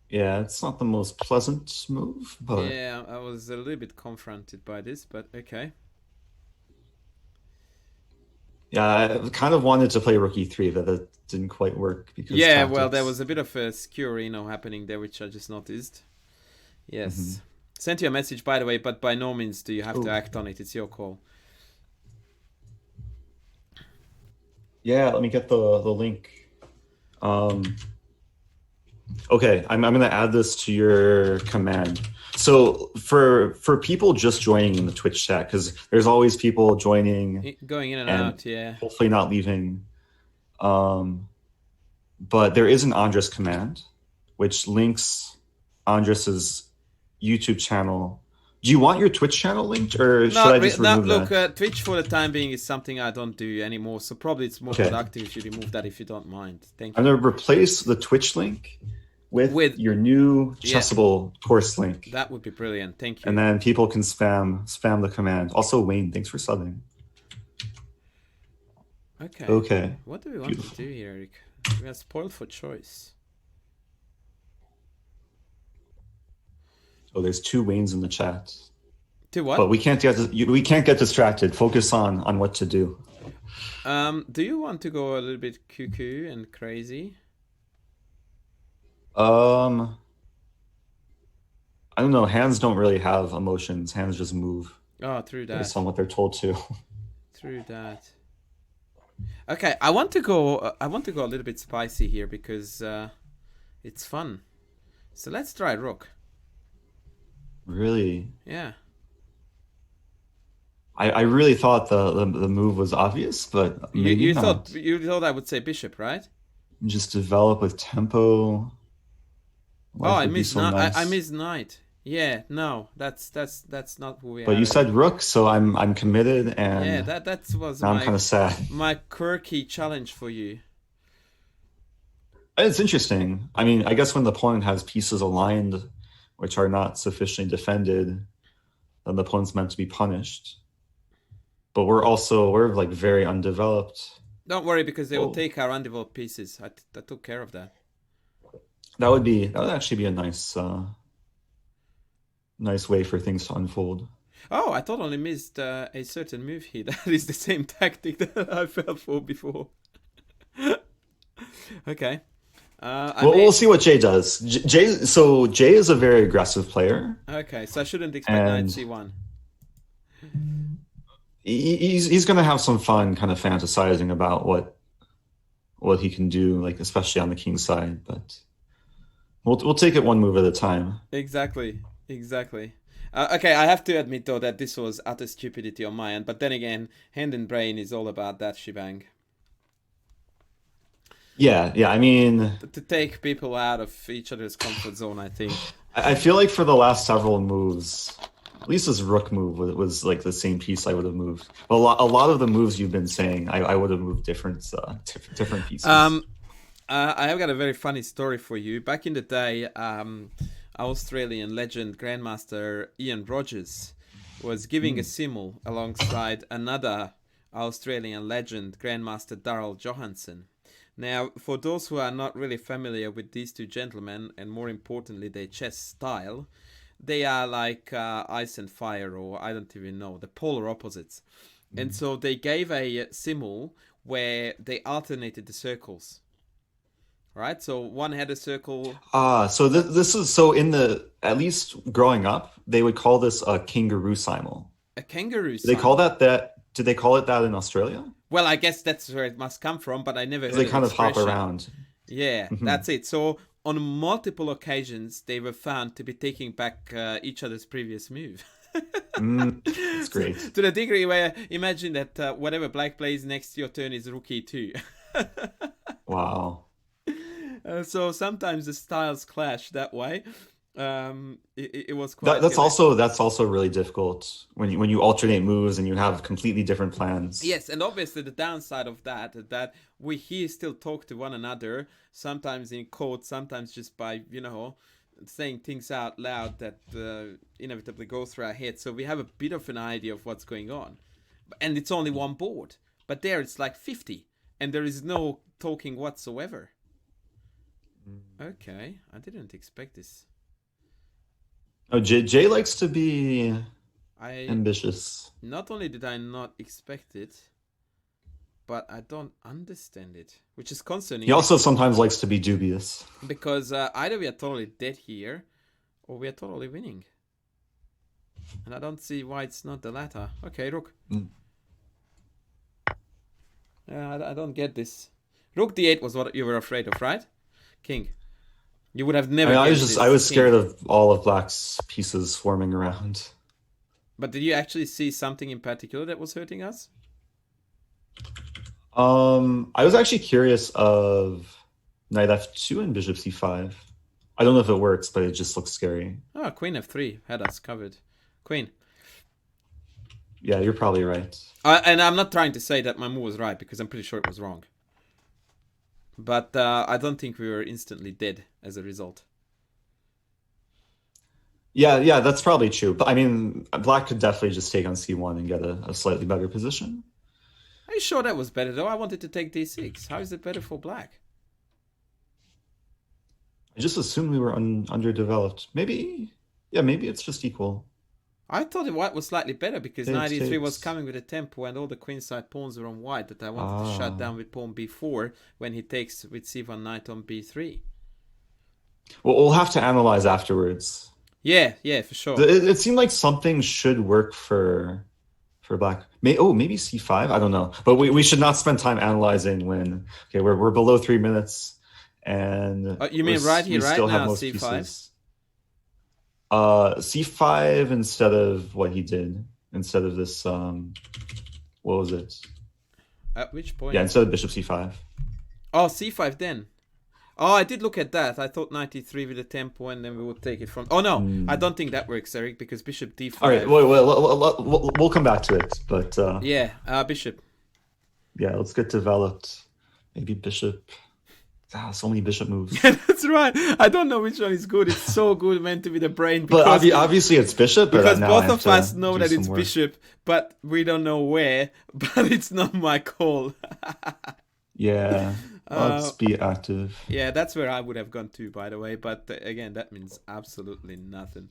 Yeah, it's not the most pleasant move, but yeah, I was a little bit confronted by this, but okay. Yeah, I kind of wanted to play rook e3, but that didn't quite work because well, there was a bit of a skew happening there, which I just noticed. Yes. Sent you a message, by the way, but by no means do you have to act on it. It's your call. Yeah, let me get the link. Okay, I'm gonna add this to your command. So for people just joining in the Twitch chat, because there's always people joining, going in and out, yeah. Hopefully not leaving. But there is an Andras command, which links Andras's YouTube channel. Do you want your Twitch channel linked, or should I just remove that? Look, Twitch for the time being is something I don't do anymore, so probably it's more productive if you remove that if you don't mind. Thank you. I'm gonna replace the Twitch link with your new Chessable course link. That would be brilliant. Thank you. And then people can spam the command. Also, Wayne, thanks for subbing. Okay. What do we want to do here, Eric? We are spoiled for choice. Oh, there's 2 Waynes in the chat. 2 what? But we can't get distracted. Focus on what to do. Do you want to go a little bit cuckoo and crazy? I don't know. Hands don't really have emotions. Hands just move. Oh, through that. Based on what they're told to. Through that. Okay, I want to go a little bit spicy here because it's fun. So let's try rook. Really? Yeah. I really thought the move was obvious, but maybe you not. thought I would say bishop, right? Just develop with tempo. I missed knight. I missed knight. Yeah, no, that's not who we are. But you said rook, so I'm committed, and yeah, that was now I'm kind of sad. My quirky challenge for you. It's interesting. I mean, I guess when the opponent has pieces aligned, which are not sufficiently defended, then the opponent's meant to be punished. But we're like very undeveloped. Don't worry, because they will take our undeveloped pieces. I took care of that. That would actually be a nice way for things to unfold. Oh, I totally missed a certain move here. That is the same tactic that I fell for before. Okay. We'll see what Jay does. Jay is a very aggressive player. Okay, so I shouldn't expect knight c1. He's going to have some fun kind of fantasizing about what he can do, like especially on the king side, but we'll take it one move at a time. Exactly. Okay, I have to admit though that this was utter stupidity on my end, but then again, hand and brain is all about that shebang. Yeah. I mean, to take people out of each other's comfort zone, I think. I feel like for the last several moves, at least this rook move was like the same piece I would have moved. But a lot of the moves you've been saying, I would have moved different pieces. I have got a very funny story for you. Back in the day, Australian legend Grandmaster Ian Rogers was giving a simul alongside another Australian legend, Grandmaster Darrell Johansson. Now, for those who are not really familiar with these two gentlemen, and more importantly their chess style, they are like ice and fire, or I don't even know, the polar opposites. And so they gave a simul where they alternated the circles. right? So one had a circle, So this is so in the at least growing up, they would call this a kangaroo simul. a kangaroo Do they call simul. that? Did they call it that in Australia? Well, I guess that's where it must come from, but I never Because heard they of kind of hop expression. around. Yeah, Hmm. that's it. So on multiple occasions, they were found to be taking back each other's previous move. That's So, great. to the degree where imagine that whatever black plays next to your turn is rookie too. Wow. So sometimes the styles clash that way. It was quite That's also really difficult when you alternate moves and you have completely different plans. yes, and obviously the downside of that we here still talk to one another, sometimes in code, sometimes just by saying things out loud that inevitably go through our heads. So we have a bit of an idea of what's going on, and it's only one board. But there it's like 50, and there is no talking whatsoever. Okay, I didn't expect this. Oh, Jay likes to be I ambitious. Not only did I not expect it, but I don't understand it, which is He concerning also sometimes likes to be dubious. because either we are totally dead here, or we are totally winning, and I don't see why it's not the latter. Okay, Rook. Mm. I don't get this. Rook d8 was what you were afraid of, right? King. You would have never guessed I this, was King. scared of all of Black's pieces swarming around. But did you actually see something in particular that was hurting us? I was actually curious of knight f2 and bishop c5. I don't know if it works, but it just looks scary. Oh, Queen f3 had us covered. Queen. Yeah, you're probably right. And I'm not trying to say that my move was right because I'm pretty sure it was wrong. But I don't think we were instantly dead as a result. Yeah, that's probably true. But I mean, Black could definitely just take on c1 and get a slightly better position. Are you sure that was better though? I wanted to take d6. How is it better for black? I just assumed we were underdeveloped. Maybe, yeah, maybe it's just equal. I thought the white was slightly better because Takes, knight e3 was takes. coming with a tempo and all the queenside pawns were on white that I wanted to shut Ah. down with pawn b4 when he takes with c1 knight on b3. Well, we'll have to analyze afterwards. Yeah, for sure. It seemed like something should work for Black. Maybe c5. I don't know, but we should not spend time analyzing when. Okay, we're below 3 minutes, and You mean right here, we right still have now, most c5? pieces. C5 instead of what he did, instead of this. What was it? At which point? Yeah, instead of bishop c5. Oh, c5 then. Oh, I did look at that. I thought knight e3 with a tempo and then we would take it from... Oh, no. I don't think that works, Eric, because bishop d5... All right, we'll come back to it, but yeah, bishop. yeah, let's get developed. Maybe bishop. So many bishop moves. Yeah, that's right. I don't know which one is good. It's so good meant to be the brain. But Because, obviously it's bishop. But because now both I have of us to know do that some it's work. bishop, but we don't know where. But it's not my call. Yeah, let's be active. Yeah, that's where I would have gone to, by the way. But again, that means absolutely nothing.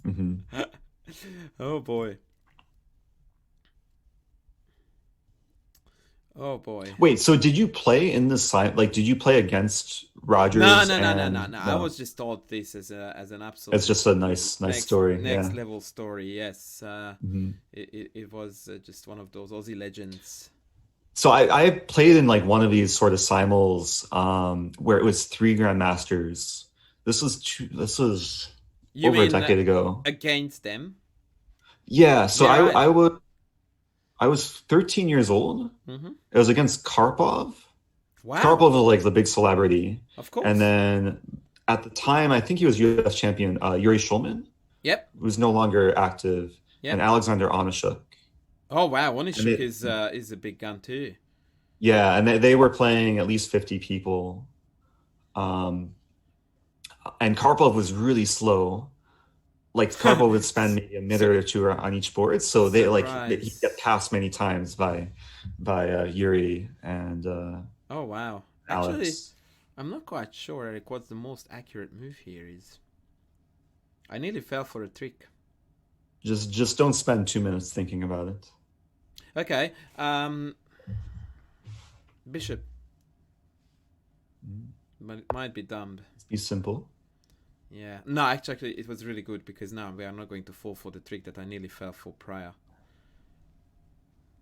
Hmm. Oh, boy. Oh, boy. Wait, so did you play in the side? Like, did you play against Rogers? No. And, I was just told this as an absolute. It's just a nice story. Next Yeah. level story. Yes. Hmm. It was just one of those Aussie legends. So I played in like one of these sort of simuls where it was 3 grandmasters. This was You over a mean decade ago. against them? Yeah, so Yeah, right. I was 13 years old. Mm-hmm. It was against Karpov. Wow. Karpov was like the big celebrity. Of course. And then at the time, I think he was US champion, Yuri Shulman, Yep. who's no longer active, Yep. and Alexander Onishuk. Oh wow, Onishuk And is a big gun too. Yeah, and they were playing at least 50 people. And Karpov was really slow. Like Karpov would spend maybe a minute or two on each board, so he'd Surprise. get passed many times by Yuri and Oh wow. Actually, Alex. I'm not quite sure, Eric, what the most accurate move here is. I nearly fell for a trick. Just don't spend 2 minutes thinking about it. Okay. Bishop. but it might be dumb. Be simple. Yeah. No, actually, it was really good because now we are not going to fall for the trick that I nearly fell for prior.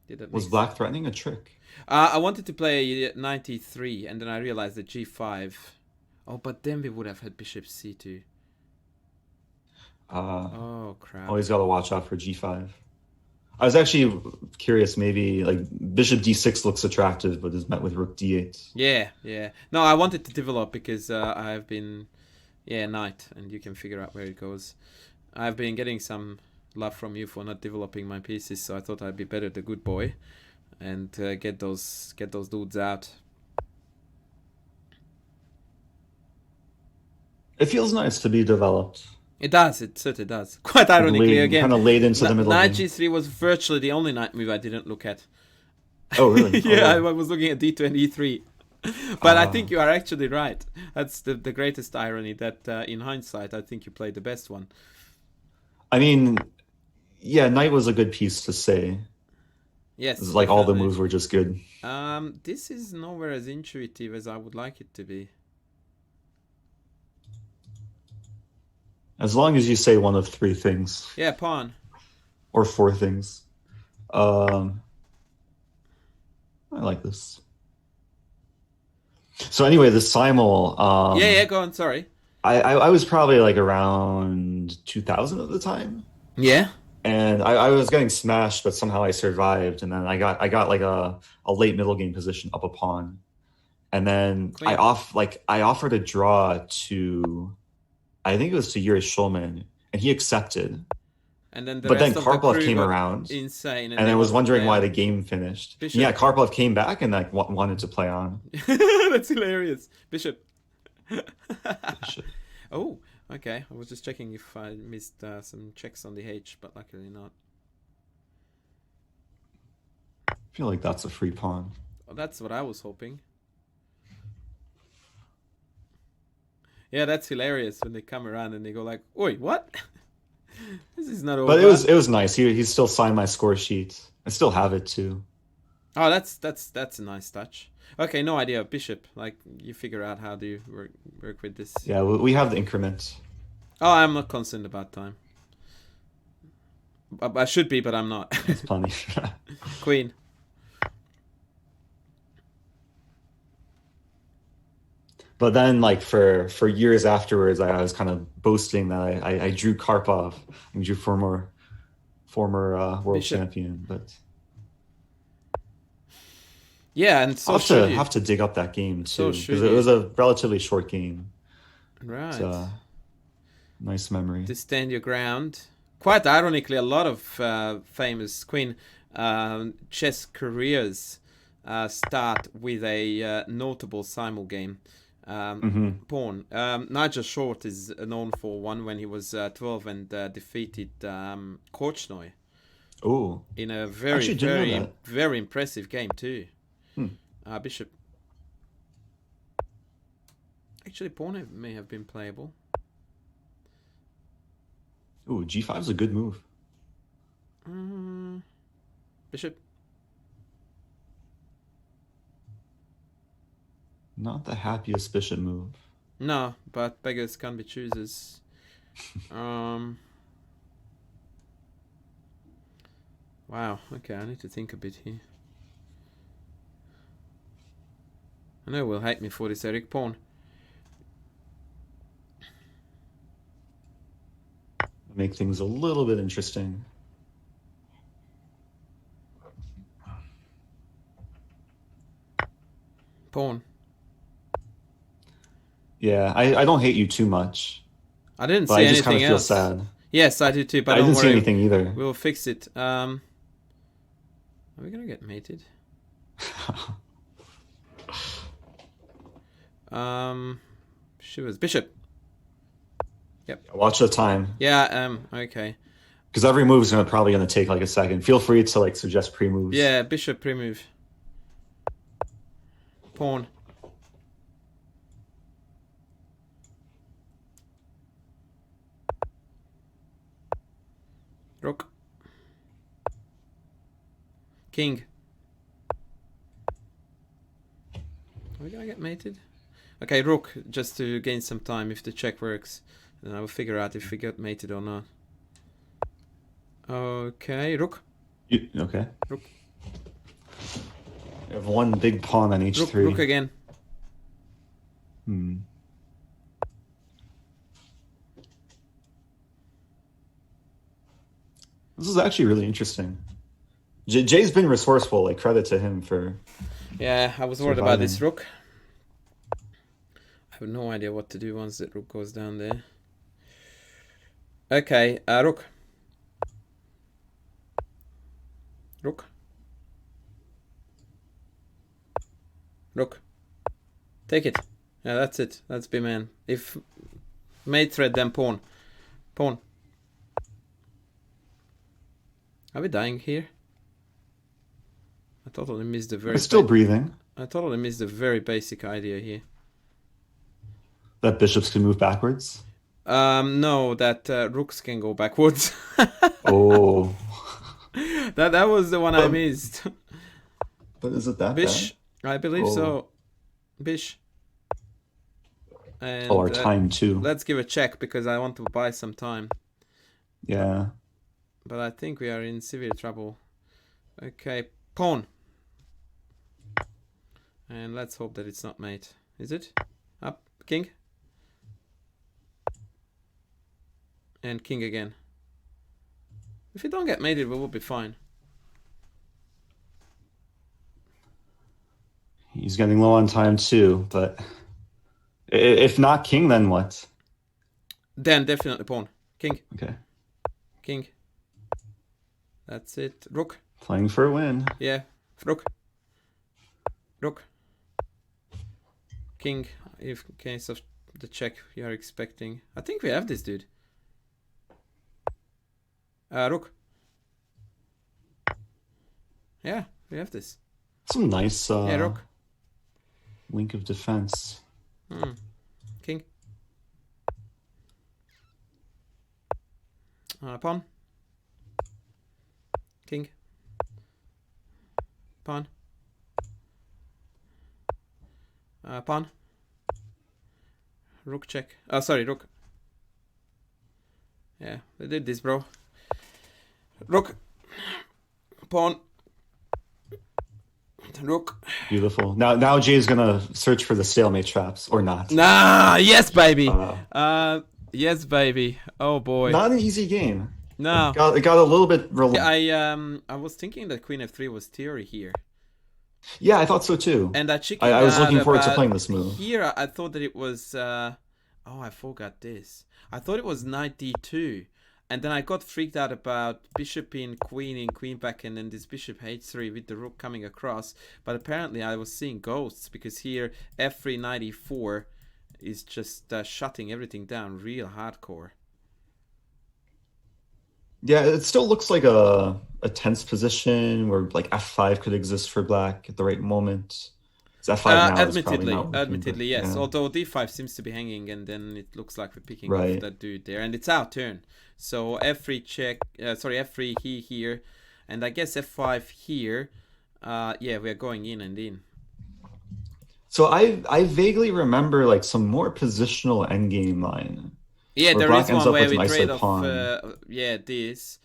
Did that Was make black threatening a trick? I wanted to play 93, and then I realized that g5. Oh, but then we would have had bishop c2. Oh, crap. Always got to watch out for g5. I was actually curious, maybe like bishop d6 looks attractive, but is met with rook d8. Yeah, yeah. No, I wanted to develop because I've been, knight, and you can figure out where it goes. I've been getting some love from you for not developing my pieces, so I thought I'd be better the good boy and get those dudes out. It feels nice to be developed. It does. It certainly does. Quite ironically, again, kind of laid into the middle. Knight g3 was virtually the only knight move I didn't look at. Oh, really? Yeah, I was looking at d2 and e3. But I think you are actually right. That's the greatest irony that in hindsight, I think you played the best one. I mean, yeah, knight was a good piece to say. Yes. Like all the moves were just good. This is nowhere as intuitive as I would like it to be. As long as you say one of three things. Yeah, pawn. Or four things. I like this. So anyway, the simul. Yeah, go on. Sorry. I was probably like around 2000 at the time. Yeah. And I was getting smashed, but somehow I survived. And then I got like a late middle game position up a pawn. And then Queen. I offered a draw to, I think it was to Yuri Shulman, and he accepted. And then but then Karpov came around. Insane. And I was wondering why the game finished. Bishop. Yeah, Karpov came back and like wanted to play on. That's hilarious. Bishop. Bishop. Oh, okay. I was just checking if I missed some checks on the H, but luckily not. I feel like that's a free pawn. Oh, that's what I was hoping. Yeah, that's hilarious when they come around and they go like, "Oi, what? This is not over." But it was nice. He still signed my score sheet. I still have it too. Oh, that's a nice touch. Okay, no idea. Bishop, like you figure out how do you work with this. Yeah, we have the increment. Oh, I'm not concerned about time. I should be, but I'm not. That's funny. Queen. But then, like for years afterwards, I was kind of boasting that I drew Karpov and drew former world Bishop. champion. But yeah, and so I'll have to dig up that game too because it was a relatively short game. Right. It's nice memory. To stand your ground. Quite ironically, a lot of famous Queen chess careers start with a notable simul game. Pawn. Nigel Short is known for one when he was 12 and defeated Korchnoi. Oh, in a very impressive game too. Bishop. Actually, pawn may have been playable. Ooh, g5 is a good move. Bishop. Not the happiest bishop move. No, but beggars can't be choosers. Wow. Okay, I need to think a bit here. I know will hate me for this, Eric. Pawn. Make things a little bit interesting. Pawn. Yeah, I don't hate you too much. I didn't see I anything just kind of feel else. sad. Yes, I do too, but I don't didn't see worry. anything either. We'll fix it. Are we gonna get mated? Shivers. Bishop. Yep. Watch the time. Yeah. Okay. Because every move is probably gonna take like a second. Feel free to like suggest pre-moves. Yeah. Bishop pre-move. Pawn. Rook. King. Are we gonna get mated? Okay, rook, just to gain some time if the check works. And I will figure out if we get mated or not. Okay, rook. Okay. Rook. You have one big pawn on h3. Rook again. Hmm. This is actually really interesting. Jay's been resourceful, like credit to him for... Yeah, I was worried about this rook. I have no idea what to do once that rook goes down there. Okay, rook. Rook. Rook. Take it. Yeah, that's it. That's B-man. If mate thread, then pawn. Pawn. Are we dying here? I totally missed the very... We're still breathing. I totally missed the very basic idea here. That bishops can move backwards? No, that rooks can go backwards. Oh. That was the one I missed. But is it that Bish, bad? I believe so. Bish. And, our time too. Let's give a check because I want to buy some time. Yeah. But I think we are in severe trouble. Okay, pawn. And let's hope that it's not mate. Is it? Up, king. And king again. If you don't get mated, we will be fine. He's getting low on time too, but if not king, then what? Then definitely pawn. King. Okay. King. That's it. Rook. Playing for a win. Yeah. Rook. Rook. King. If in case of the check you are expecting. I think we have this dude. Rook. Yeah, we have this. Some nice yeah, rook. Link of defense. King. Pawn. King. Pawn. Pawn. Rook check. Oh, sorry, rook. Yeah, they did this, bro. Rook. Pawn. Rook. Beautiful. Now Jay's gonna search for the stalemate traps, or not. Nah, yes, baby. Yes, baby. Oh boy. Not an easy game. No. It got a little bit I was thinking that Queen F3 was theory here. Yeah, I thought so too. And I was looking forward to playing this move. Here, I thought that it was... oh, I forgot this. I thought it was knight d2. And then I got freaked out about bishop in, queen back, and then this bishop h3 with the rook coming across. But apparently I was seeing ghosts, because here f3 knight e4 is just shutting everything down real hardcore. Yeah, it still looks like a tense position where like f5 could exist for black at the right moment. F5 now admittedly, yes. Yeah. Although d5 seems to be hanging, and then it looks like we're picking off that dude there, and it's our turn. So f3 check, f3 here, and I guess f5 here. Yeah, we are going in and in. So I vaguely remember like some more positional endgame line. Yeah, there is one where we trade off. This.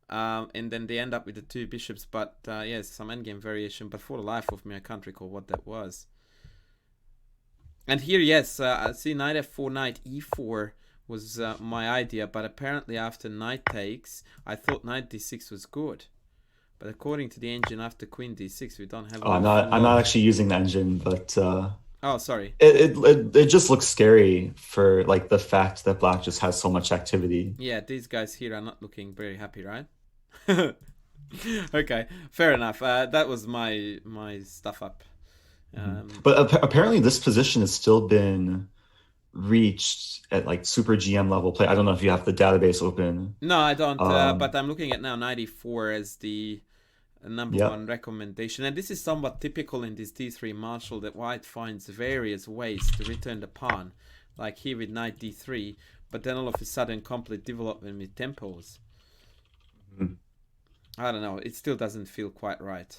And then they end up with the two bishops, but yes, some endgame variation, but for the life of me I can't recall what that was. And here, yes, I see knight f4, knight e4 was my idea, but apparently after knight takes, I thought knight d6 was good. But according to the engine, after queen d6, we don't have... I'm not actually using the engine, but... oh, sorry. It just looks scary for like the fact that black just has so much activity. Yeah, these guys here are not looking very happy, right? Okay, fair enough. That was my stuff up. But apparently this position has still been reached at like super GM level play. I don't know if you have the database open. No, I don't. But I'm looking at now 94 as the number one recommendation, and this is somewhat typical in this d3 Marshal, that white finds various ways to return the pawn, like here with knight d3, but then all of a sudden complete development with tempos. I don't know, it still doesn't feel quite right.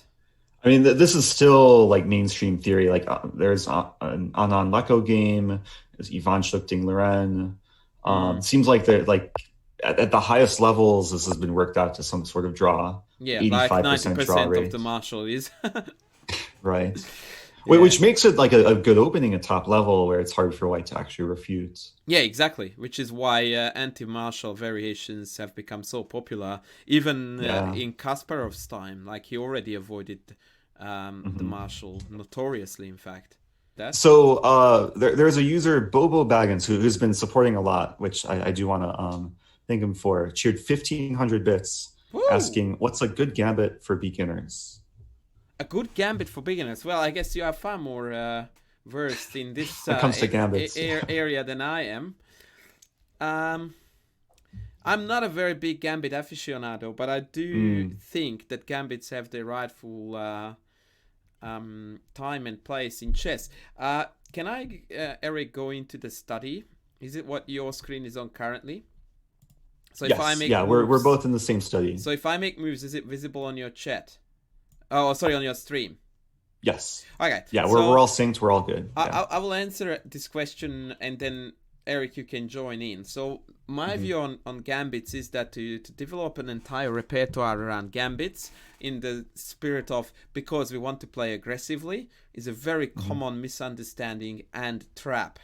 I mean, this is still like mainstream theory. Like there's an Anon Leko game, there's Ivan Schlichting Loren. Seems like they're like at the highest levels, this has been worked out to some sort of draw. Yeah, like 85% draw 90% of rate. the Marshal is. Right. Yeah. Which makes it like a good opening at top level where it's hard for white to actually refute. Yeah, exactly. Which is why anti-Marshal variations have become so popular. Even in Kasparov's time, like he already avoided the Marshal notoriously, in fact. So there's a user, Bobo Baggins, who's been supporting a lot, which I do want to thank him for. Cheered 1,500 bits, Woo! asking, what's a good gambit for beginners? A good gambit for beginners. Well, I guess you are far more versed in this When it comes to gambits. area than I am. I'm not a very big gambit aficionado, but I do think that gambits have their rightful time and place in chess. Can I, Eric, go into the study? Is it what your screen is on currently? So yes, if I make moves, we're both in the same study. So if I make moves, is it visible on your chat? Oh, sorry, on your stream. Yes. Okay. Yeah, we're all synced. We're all good. Yeah. I will answer this question, and then Eric, you can join in. So my view on gambits is that to develop an entire repertoire around gambits in the spirit of because we want to play aggressively is a very common misunderstanding and trap.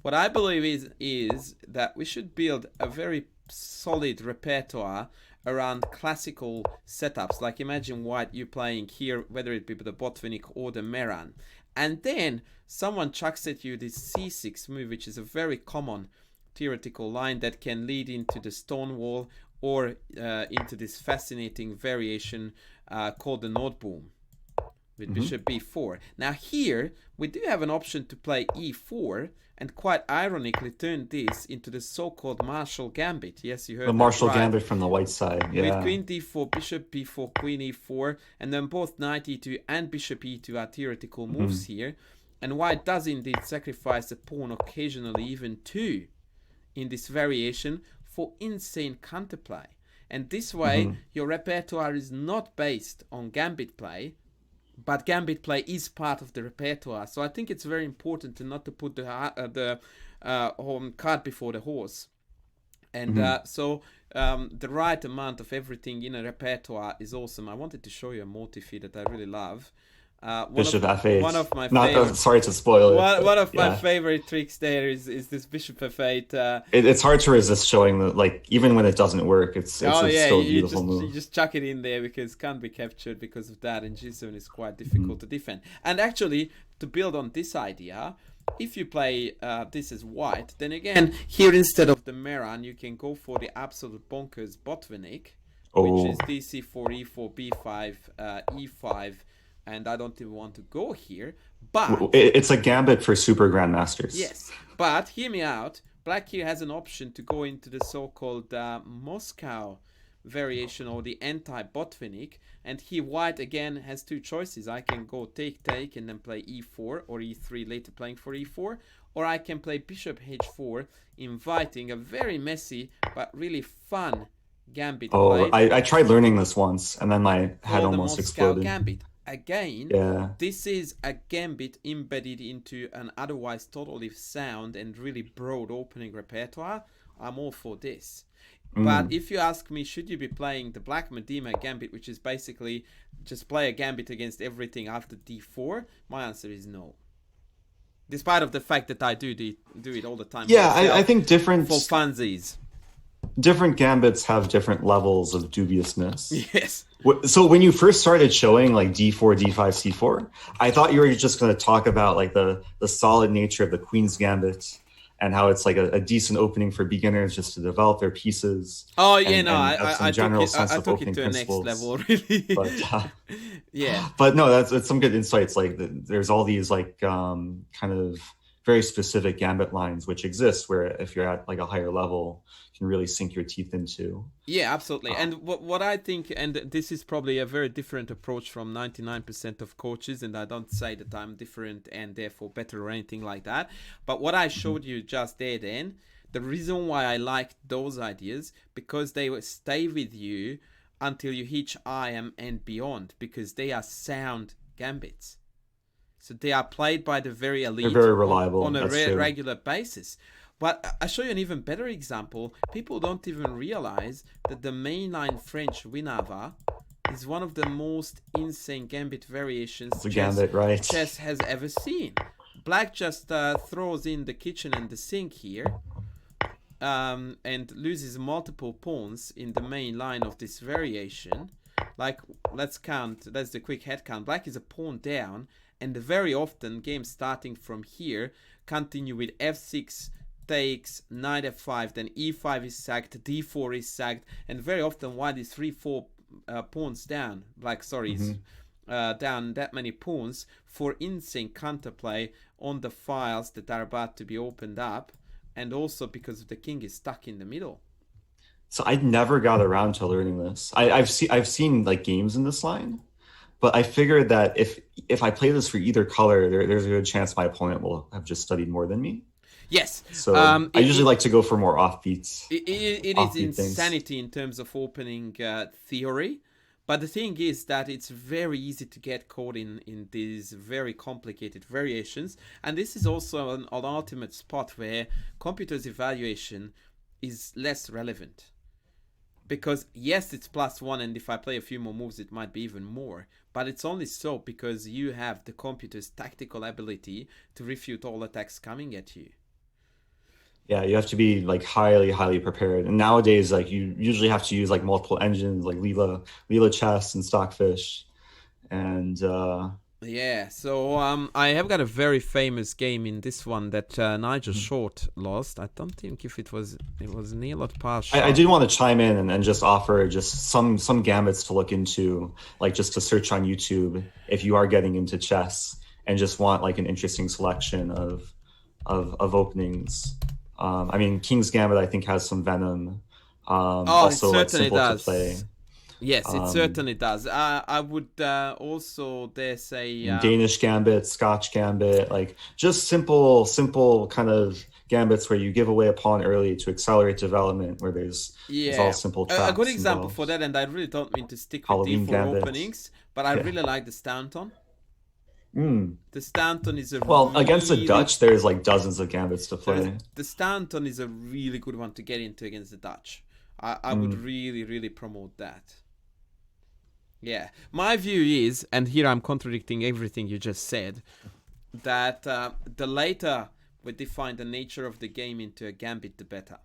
What I believe is that we should build a very solid repertoire around classical setups. Like imagine white you playing here, whether it be the Botvinnik or the Meran. And then someone chucks at you this c6 move, which is a very common theoretical line that can lead into the stone wall or into this fascinating variation called the Nordboom with bishop b4. Now here we do have an option to play e4 and quite ironically turn this into the so-called Marshal Gambit. Yes, you heard the Marshal right. Gambit from the white side. Yeah. With queen d4, bishop b4, queen e4, and then both knight e2 and bishop e2 are theoretical moves here. And white does indeed sacrifice a pawn, occasionally even two, in this variation for insane counterplay. And this way, your repertoire is not based on gambit play, but gambit play is part of the repertoire. So I think it's very important to not to put the cart before the horse. And so the right amount of everything in a repertoire is awesome. I wanted to show you a multi-feed that I really love. Bishop f8. One of my favorite, sorry to spoil it. One of my favorite tricks there is this bishop f8. It's hard to resist showing that, like, even when it doesn't work, it's still a beautiful move. You just chuck it in there because it can't be captured because of that, and g7 is quite difficult to defend. And actually, to build on this idea, if you play this as white, then again, here instead of the Meran, you can go for the absolute bonkers Botvinnik, which is dc4, e4, b5, e5, and I don't even want to go here, but... It's a gambit for super grandmasters. Yes, but hear me out. Black here has an option to go into the so-called Moscow variation or the anti-Botvinnik, and here white again has two choices. I can go take and then play e4 or e3 later playing for e4, or I can play bishop h4, inviting a very messy but really fun gambit play. I tried learning this once, and then my head almost exploded. Gambit. Again, this is a gambit embedded into an otherwise totally sound and really broad opening repertoire. I'm all for this. But if you ask me, should you be playing the Black Medema gambit, which is basically just play a gambit against everything after d4? My answer is no. Despite of the fact that I do it all the time. Yeah, I think different... For funsies. Different gambits have different levels of dubiousness. Yes. So when you first started showing like d4, d5, c4, I thought you were just going to talk about like the solid nature of the Queen's Gambit and how it's like a decent opening for beginners just to develop their pieces. Oh yeah, I took it to a next level, really. But, yeah. But no, that's some good insights. Like there's all these like kind of very specific gambit lines which exist where if you're at like a higher level you can really sink your teeth into. Yeah, absolutely. And what I think, and this is probably a very different approach from 99% of coaches, and I don't say that I'm different and therefore better or anything like that, but what I showed you just there then, the reason why I liked those ideas, because they would stay with you until you hit IM and beyond, because they are sound gambits. So they are played by the very elite. They're very reliable. On a That's true. regular basis. But I'll show you an even better example. People don't even realize that the mainline French Winava is one of the most insane gambit variations Gambit, right? chess has ever seen. Black just throws in the kitchen and the sink here, and loses multiple pawns in the main line of this variation. Like, let's count, that's the quick head count. Black is a pawn down, and very often games starting from here continue with f6 takes, knight f5, then e5 is sacked, d4 is sacked, and very often white is 3-4 pawns down. Black, sorry, is down that many pawns for insane counterplay on the files that are about to be opened up, and also because the king is stuck in the middle. So I never got around to learning this. I've seen like games in this line, but I figured that if I play this for either color, there's a good chance my opponent will have just studied more than me. Yes. So I usually like to go for more offbeats. It is insanity things in terms of opening theory. But the thing is that it's very easy to get caught in these very complicated variations. And this is also an ultimate spot where computer's evaluation is less relevant. Because yes, it's +1, and if I play a few more moves, it might be even more. But it's only so because you have the computer's tactical ability to refute all attacks coming at you. Yeah, you have to be like highly prepared. And nowadays, like you usually have to use like multiple engines, like Leela Chess and Stockfish, and yeah. So I have got a very famous game in this one that Nigel Short lost. I don't think if it was Neil or Marshal. I do want to chime in and just offer just some gambits to look into, like just to search on YouTube if you are getting into chess and just want like an interesting selection of openings. I mean, King's Gambit, I think, has some venom. Also, it certainly like, simple does. To play. Yes, it certainly does. I would also dare say Danish Gambit, Scotch Gambit, like just simple kind of gambits where you give away a pawn early to accelerate development, where there's all simple traps. A good example for that, and I really don't mean to stick with Halloween D4 Gambit. openings, but I really like the Stanton. The Stanton is against the Dutch, there's like dozens of gambits to play. The Stanton is a really good one to get into against the Dutch. I would really promote that. Yeah, my view is, and here I'm contradicting everything you just said, that the later we define the nature of the game into a gambit, the better,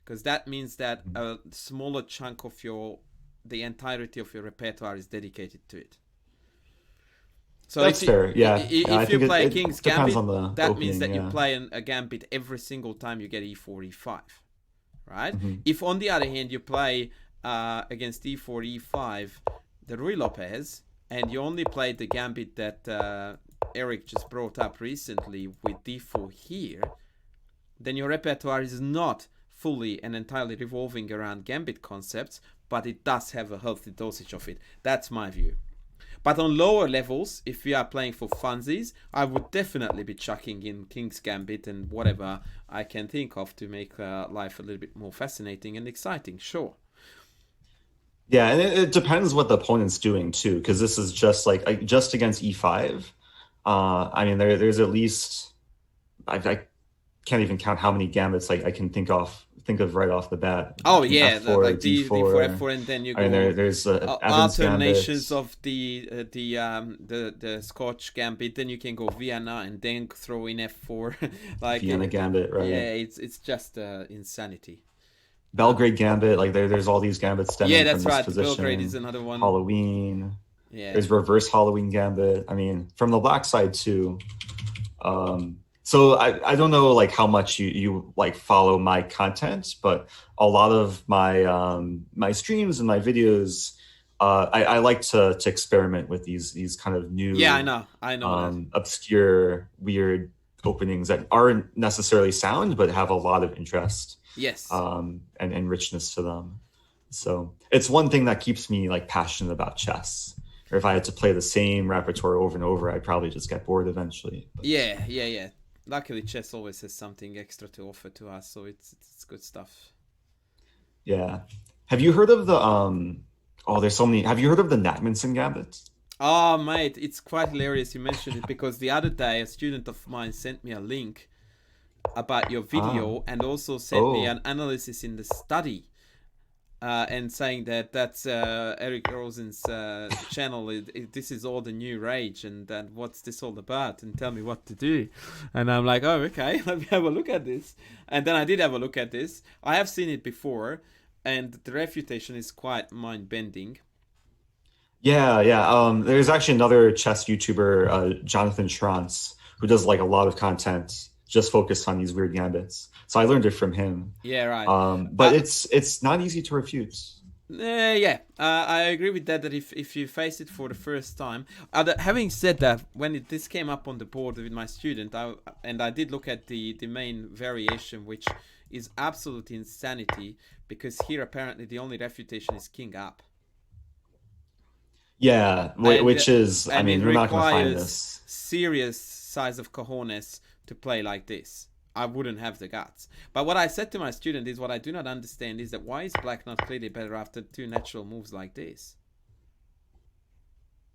because that means that a smaller chunk of the entirety of your repertoire is dedicated to it. So that's fair. Yeah. If you play King's Gambit, that means that you play a Gambit every single time you get e4, e5, right? If on the other hand you play against e4, e5, the Rui Lopez, and you only play the Gambit that Eric just brought up recently with d4 here, then your repertoire is not fully and entirely revolving around Gambit concepts, but it does have a healthy dosage of it. That's my view. But on lower levels, if we are playing for funsies, I would definitely be chucking in King's Gambit and whatever I can think of to make life a little bit more fascinating and exciting, sure. Yeah, and it depends what the opponent's doing too, because this is just like just against e5. I mean, there's at least I can't even count how many gambits I can think of right off the bat. Oh yeah, F4, like D4, D4, F4, and then you go. I mean, there's alternations of the Scotch Gambit. Then you can go Vienna and then throw in F4. Like Vienna Gambit, right? Yeah, it's just insanity. Belgrade Gambit, like there's all these gambits stemming from this position. Belgrade is another one. Halloween. Yeah. There's reverse Halloween Gambit. I mean, from the black side too. So I don't know like how much you like follow my content, but a lot of my my streams and my videos, I like to experiment with these kind of new I know obscure, weird openings that aren't necessarily sound but have a lot of interest. Yes. And richness to them. So it's one thing that keeps me like passionate about chess. Or if I had to play the same repertoire over and over, I'd probably just get bored eventually. But... Yeah. Luckily, chess always has something extra to offer to us, so it's good stuff. Yeah. Have you heard of the Oh, there's so many. Have you heard of the Natmanson Gambit? Oh, mate, it's quite hilarious you mentioned it because the other day a student of mine sent me a link about your Ah, video and also sent me oh, an analysis in the study, and saying that that's Eric Rosen's channel. This is all the new rage, and what's this all about? And tell me what to do. And I'm like, oh, okay, let me have a look at this. And then I did have a look at this. I have seen it before, and the refutation is quite mind bending. yeah, yeah. There's actually another chess YouTuber, Jonathan Schrantz, who does like a lot of content just focused on these weird gambits. So I learned it from him. Yeah, right. But it's not easy to refute. Yeah, I agree with that. That if you face it for the first time, having said that, when this came up on the board with my student, I did look at the main variation, which is absolute insanity because here apparently the only refutation is king up, Yeah, and which is, I and mean, it you're not going to find requires this. serious size of cojones to play like this. I wouldn't have the guts. But what I said to my student is what I do not understand is that why is black not clearly better after two natural moves like this?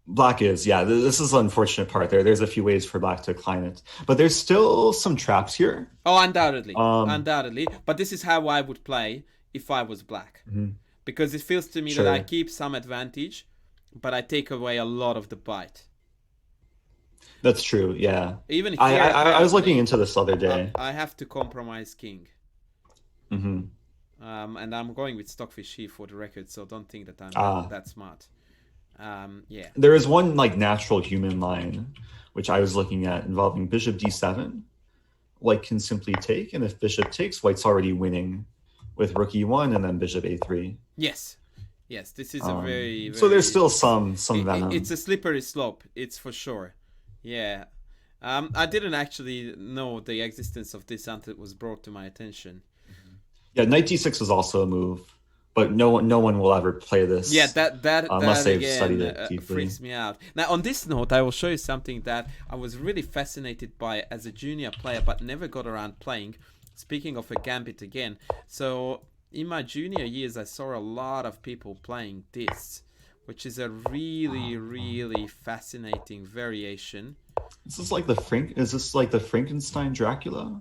Black is, yeah, this is the unfortunate part there. There's a few ways for black to decline it, but there's still some traps here. Oh, undoubtedly. Um, Undoubtedly. But this is how I would play if I was black. mhm, Because it feels to me that I sure. keep some advantage, but I take away a lot of the bite. That's true. Yeah. Even I, here, I, I was looking apparently, into this the other day. I have to compromise king. Hmm. And I'm going with Stockfish here for the record, so don't think that I'm Ah, that smart. Yeah. there is one like natural human line, which I was looking at involving bishop d7. White can simply take, and if bishop takes, white's already winning with rook e1 and then bishop a3. Yes. Yes, this is a very, So there's very... still some It's venom. a slippery slope, it's for sure. Yeah. I didn't actually know the existence of this until it was brought to my attention. Yeah, knight d6 is also a move, but no one will ever play Yeah, this that unless they've studied again it deeply. freaks me out. Now, on this note, I will show you something that I was really fascinated by as a junior player, but never got around playing. Speaking of a gambit again, so in my junior years, I saw a lot of people playing this, which is a really, really fascinating variation. Is this like the Frankenstein Dracula?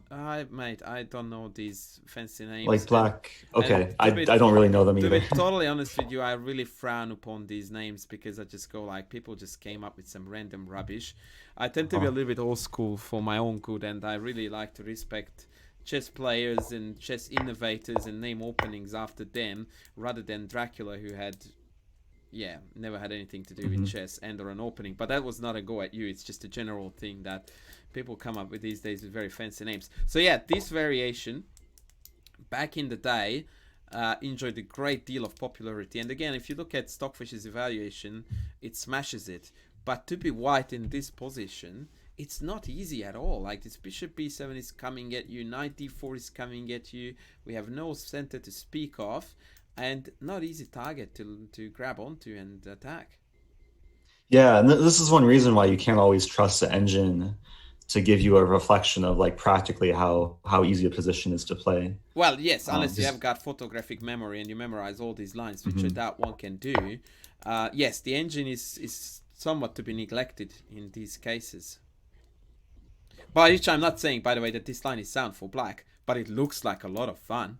Mate, I don't know these fancy names, Like black. and Okay, I don't really know them to be either. totally honest with you, I really frown upon these names because I just go like people just came up with some random rubbish. I tend to be a Huh. little bit old school for my own good, and I really like to respect chess players and chess innovators and name openings after them rather than Dracula, who had, yeah, never had anything to do with Hmm. chess and or an opening. But that was not a go at you. It's just a general thing that people come up with these days with very fancy names. So yeah, this variation back in the day enjoyed a great deal of popularity. And again, if you look at Stockfish's evaluation, it smashes it. But to be white in this position, it's not easy at all. Like this bishop b7 is coming at you, knight d4 is coming at you. We have no center to speak of, and not easy target to grab onto and attack. Yeah, and this is one reason why you can't always trust the engine to give you a reflection of like practically how easy a position is to play. Well, yes, unless you have 'Cause- got photographic memory and you memorize all these lines, which I mhm. doubt one can do. Yes, the engine is somewhat to be neglected in these cases. By which I'm not saying, by the way, that this line is sound for black, but it looks like a lot of fun.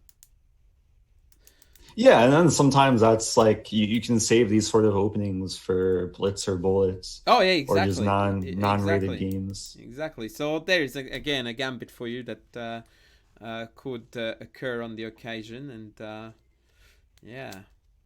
Yeah, and then sometimes that's like you can save these sort of openings for blitz or bullets Oh yeah, or just exactly, non-rated exactly, games. exactly. So there is again a gambit for you that could occur on the occasion, and yeah.